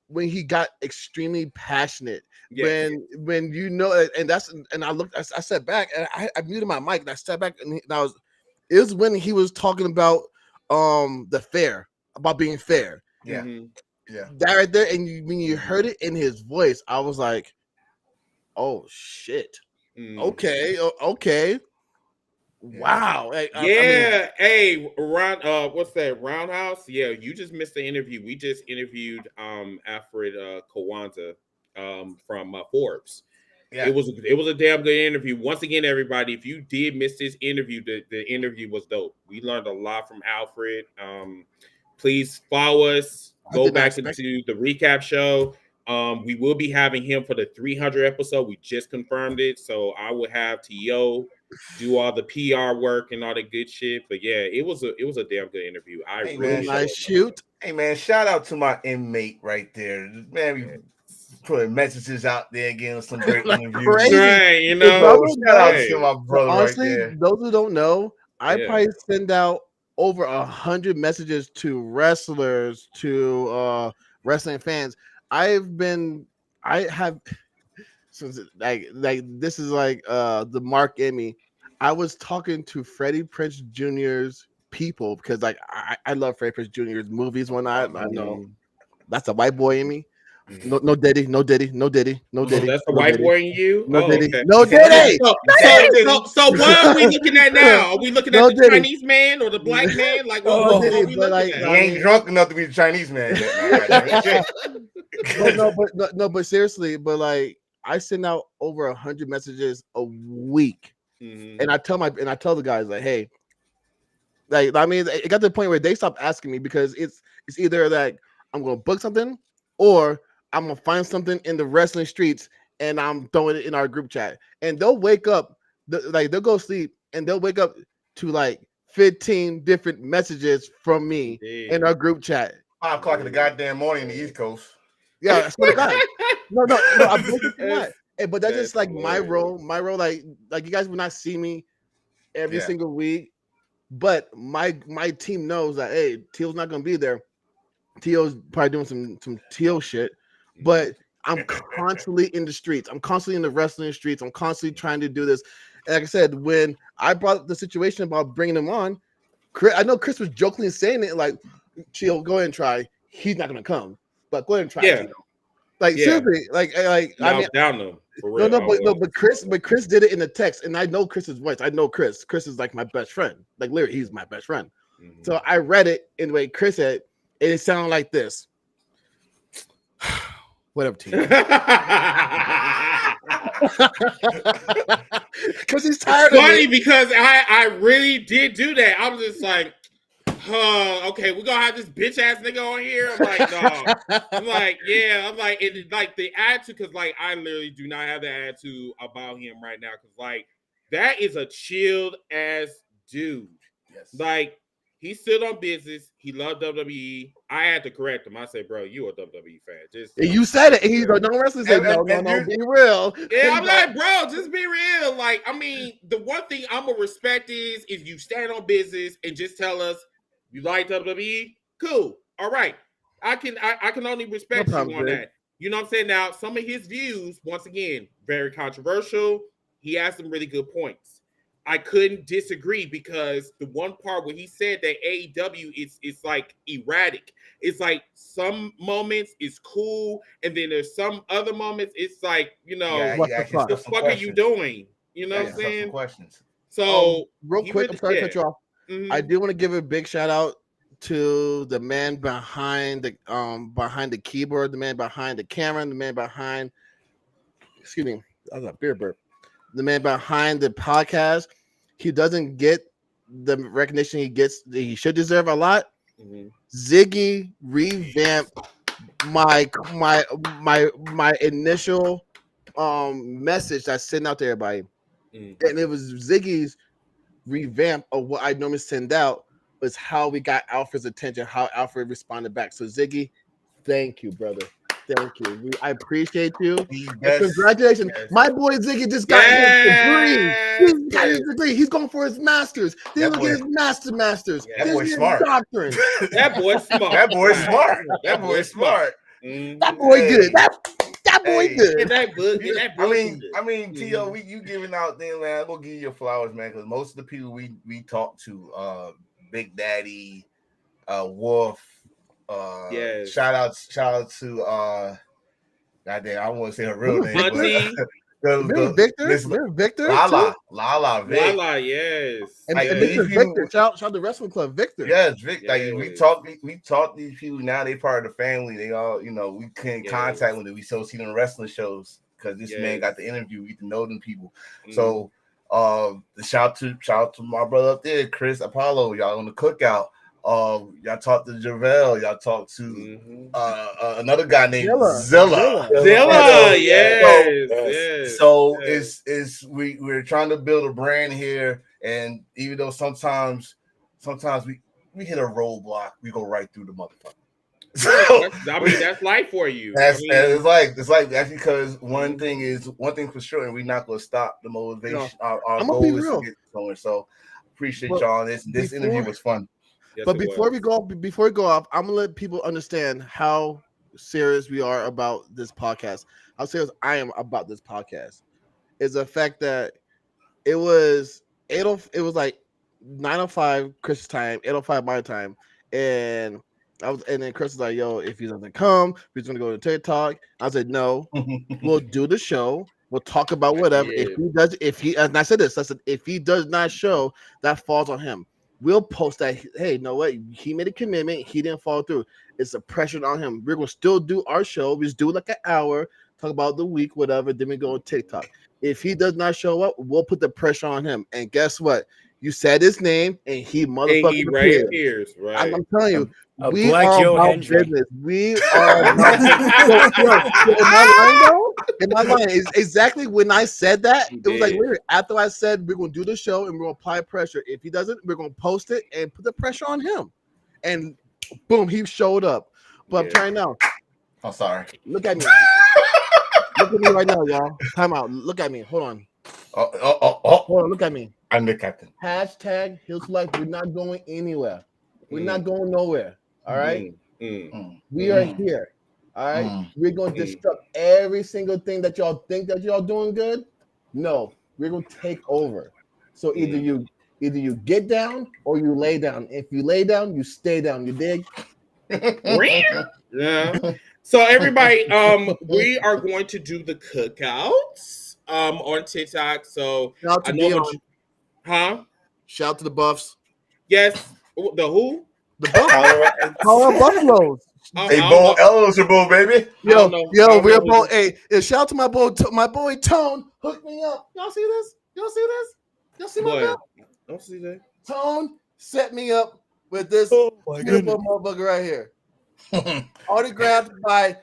when he got extremely passionate. Yes. When and I sat back and I muted my mic and I sat back and it was when he was talking about the fair, about being fair. Yeah. Mm-hmm. Yeah. That right there, and when you heard it in his voice, I was like, oh shit. Okay. Wow. Hey, what's that? Roundhouse? Yeah, you just missed the interview. We just interviewed Alfred Konuwa from Forbes. Yeah. It was a damn good interview. Once again, everybody, if you did miss this interview, the interview was dope. We learned a lot from Alfred. Please follow us. Go back into the recap show. We will be having him for the 300 episode. We just confirmed it. So I will have T.O. do all the PR work and all the good shit. But yeah, it was a damn good interview. Shoot. Hey man, shout out to my inmate right there. Man, we putting messages out there, getting some great interviews. Right, shout out to my brother. Honestly, right there. Those who don't know, I probably send out over 100 messages to wrestlers, to wrestling fans. I have since like this is like the mark in me. I was talking to Freddie Prinze Jr.'s people because like I love Freddie Prinze Jr.'s movies. When I know that's a white boy in me. No Diddy. That's the white boy in you. No Diddy. Okay. No Diddy. So what are we looking at now? Are we looking at the Chinese man or the black man? Like, what are we looking at? He ain't drunk enough to be the Chinese man. But seriously, but like I send out over 100 messages a week, and I tell the guys like, hey, like I mean, it got to the point where they stopped asking me because it's either like I'm going to book something or I'm gonna find something in the wrestling streets and I'm throwing it in our group chat, and they'll wake up, they'll go sleep and they'll wake up to like 15 different messages from me in our group chat. 5 o'clock in the goddamn morning in the East Coast. Yeah, I swear to God. No, I'm hey, but that's just like my role. My role, like you guys will not see me every single week, but my team knows that hey, Teal's not gonna be there. Teal's probably doing some Teal shit, but I'm constantly in the streets. I'm constantly in the wrestling streets. I'm constantly trying to do this. And like I said, when I brought up the situation about bringing him on, I know Chris was jokingly saying it like, Teal, go ahead and try. He's not gonna come, but go ahead and try. Yeah. Like seriously, like I mean, down them. For real. But Chris did it in the text, and I know Chris's voice. I know Chris. Chris is like my best friend. Like literally, he's my best friend. So I read it in the way Chris said. It sounded like this. What up, team? Because he's tired. It's funny because I really did do that. I was just like, okay, we're gonna have this bitch ass nigga on here. I'm like, no. I'm like, yeah. I'm like, it like the attitude because like I literally do not have the attitude about him right now because like that is a chilled ass dude. Yes. Like. He stood on business. He loved WWE. I had to correct him. I said, bro, you a WWE fan. Just you said it. And he's like, no wrestling said, no, be real. Yeah, I'm like, bro, just be real. Like, I mean, the one thing I'm gonna respect is if you stand on business and just tell us you like WWE, cool. All right. I can only respect you on that. You know what I'm saying? Now, some of his views, once again, very controversial. He has some really good points. I couldn't disagree because the one part where he said that AEW is like erratic. It's like some moments is cool, and then there's some other moments it's like, what the fuck are you doing? You know what I'm saying? Questions. So real quick, I'm sorry to cut you off. Mm-hmm. I do want to give a big shout out to the man behind the keyboard, the man behind the camera, the man behind. Excuse me, that was a beer burp. The man behind the podcast. He doesn't get the recognition he should deserve a lot. Mm-hmm. Ziggy revamped my initial message that's sent out to everybody. Mm-hmm. And it was Ziggy's revamp of what I normally send out was how we got Alfred's attention, how Alfred responded back. So Ziggy, thank you, brother. Thank you. I appreciate you. Congratulations. Yes. My boy Ziggy just got his degree. He's going for his master's. Then he'll get his master's. That boy's smart. That boy's smart. That boy's smart. That boy's smart. That boy good. That boy good. I mean, T.O., you giving out there, man. I'm gonna give you your flowers, man, because most of the people we talk to, Big Daddy, Wolf. Yes. Shout out to goddamn, I want to say her real name. Victor, Lala, Vic. Lala, yes. And Victor, shout out the wrestling club, Victor. Yes, Vic. Yes. Like we taught these people. Now they part of the family. They all, we couldn't contact when we still see them wrestling shows because this man got the interview. We get to know them people. Mm-hmm. So, shout out to my brother up there, Chris Apollo. Y'all on the cookout. Y'all talked to Javelle. Y'all talked to another guy named Zilla. Yes. So we're trying to build a brand here, and even though sometimes we hit a roadblock, we go right through the motherfucker. So, I mean, that's life for you. It's like that's because one thing for sure, and we're not gonna stop the motivation. Our goal is to get going. So appreciate y'all. This interview was fun. Yes, but before we go off, I'm gonna let people understand how serious we are about this podcast. How serious I am about this podcast is the fact that it was like 9:05 Chris time, 8:05 my time, and then Chris was like, "Yo, if he doesn't come, we're gonna go to TikTok." I said, "No, we'll do the show. We'll talk about whatever. Yeah. And I said this. I said, if he does not show, that falls on him. We'll post that. Hey, you know what? He made a commitment. He didn't follow through. It's a pressure on him. We're gonna still do our show. We just do like an hour, talk about the week, whatever. Then we go on TikTok. If he does not show up, we'll put the pressure on him. And guess what? You said his name, and he motherfucking appears. Right. I'm telling you, we are about business. We are about in my mind, exactly when I said that, it was like weird. After I said we're gonna do the show and we're gonna apply pressure. If he doesn't, we're gonna post it and put the pressure on him. And boom, he showed up. But I'm trying now. I'm sorry. Look at me. Look at me right now, y'all. Time out. Look at me. Hold on. Hold on. Look at me. I'm the captain. Hashtag Hills Life. We're not going anywhere. We're not going nowhere. All right. We are here. All right. We're going to disrupt every single thing that y'all think that y'all doing good. No, we're going to take over. So either you get down or you lay down. If you lay down, you stay down. You dig? Yeah. So everybody, we are going to do the cookouts on TikTok. So shout out to Shout out to the Buffs. Yes. The who? The Buffs. Colorado Buffaloes. Hey, bowl eligible, baby. Yo, we're both. Hey, shout out to my boy Tone. Hook me up. Y'all see this? Y'all see my belt? Don't see that. Tone set me up with this beautiful motherfucker right here. Autographed by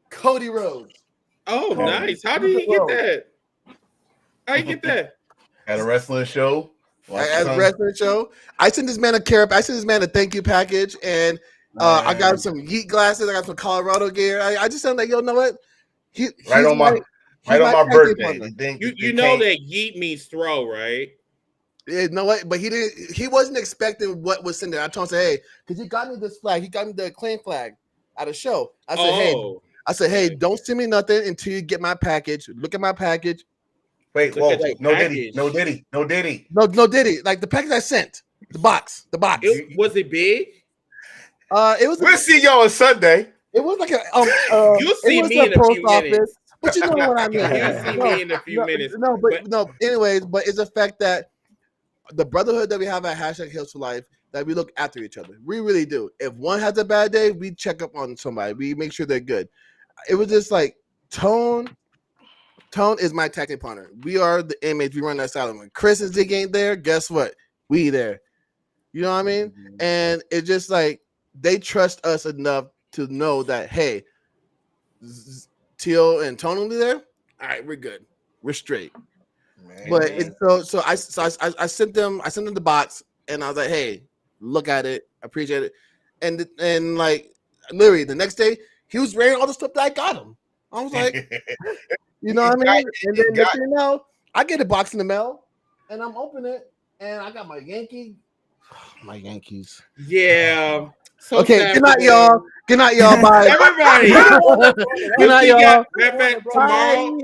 Cody Rhodes. Oh, nice. How did he get that? How you get that? At a wrestling show. As wrestling show, I sent this man a thank you package, and I got some Yeet glasses. I got some Colorado gear. I just said like, yo, know what? Right on my birthday. You know that Yeet means throw, right? Yeah, no what? But he wasn't expecting what was in there. I told him, hey, because he got me this flag. He got me the Acclaim flag at a show. I said, hey, don't send me nothing until you get my package. Look at my package. Wait, no Diddy. No Diddy. Like the package I sent, the box. Was it big? It was. We'll see y'all on Sunday. It was like you'll see me in a few minutes. But you know what I mean. You'll see me in a few minutes. Anyways, but it's the fact that the brotherhood that we have at #HealsForLife, that we look after each other. We really do. If one has a bad day, we check up on somebody. We make sure they're good. It was just like Tone is my tag team partner. We are the inmates. We run that asylum. When Chris and Zig ain't there, guess what? We there. You know what I mean? Mm-hmm. And it's just like they trust us enough to know that, hey, Teal and Tone will be there. All right, we're good. We're straight. Man. But it's I sent them the box, and I was like, hey, look at it, appreciate it, and like literally the next day he was wearing all the stuff that I got him. I was like, you know what I mean? And then next thing you know, I get a box in the mail, and I'm opening it, and I got my Yankees. Yeah. So okay, good night, y'all. Good night, y'all. Bye. Everybody. Good night, y'all. Tomorrow.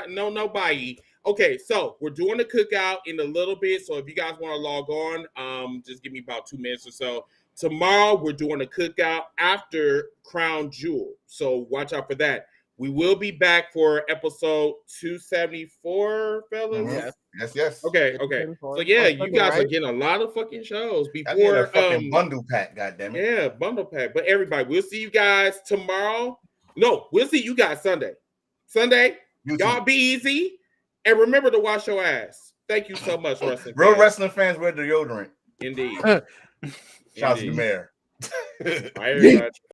No, bye. Okay, so we're doing a cookout in a little bit. So if you guys want to log on, just give me about 2 minutes or so. Tomorrow we're doing a cookout after Crown Jewel. So watch out for that. We will be back for episode 274, fellas. Mm-hmm. Yes. Okay. So yeah, you guys are getting a lot of fucking shows before fucking bundle pack. Goddamn it. Yeah, bundle pack. But everybody, we'll see you guys tomorrow. No, we'll see you guys Sunday. Y'all be easy and remember to wash your ass. Thank you so much, wrestling. Real wrestling fans wear deodorant. Indeed. Shout out to the mayor. Bye, everybody.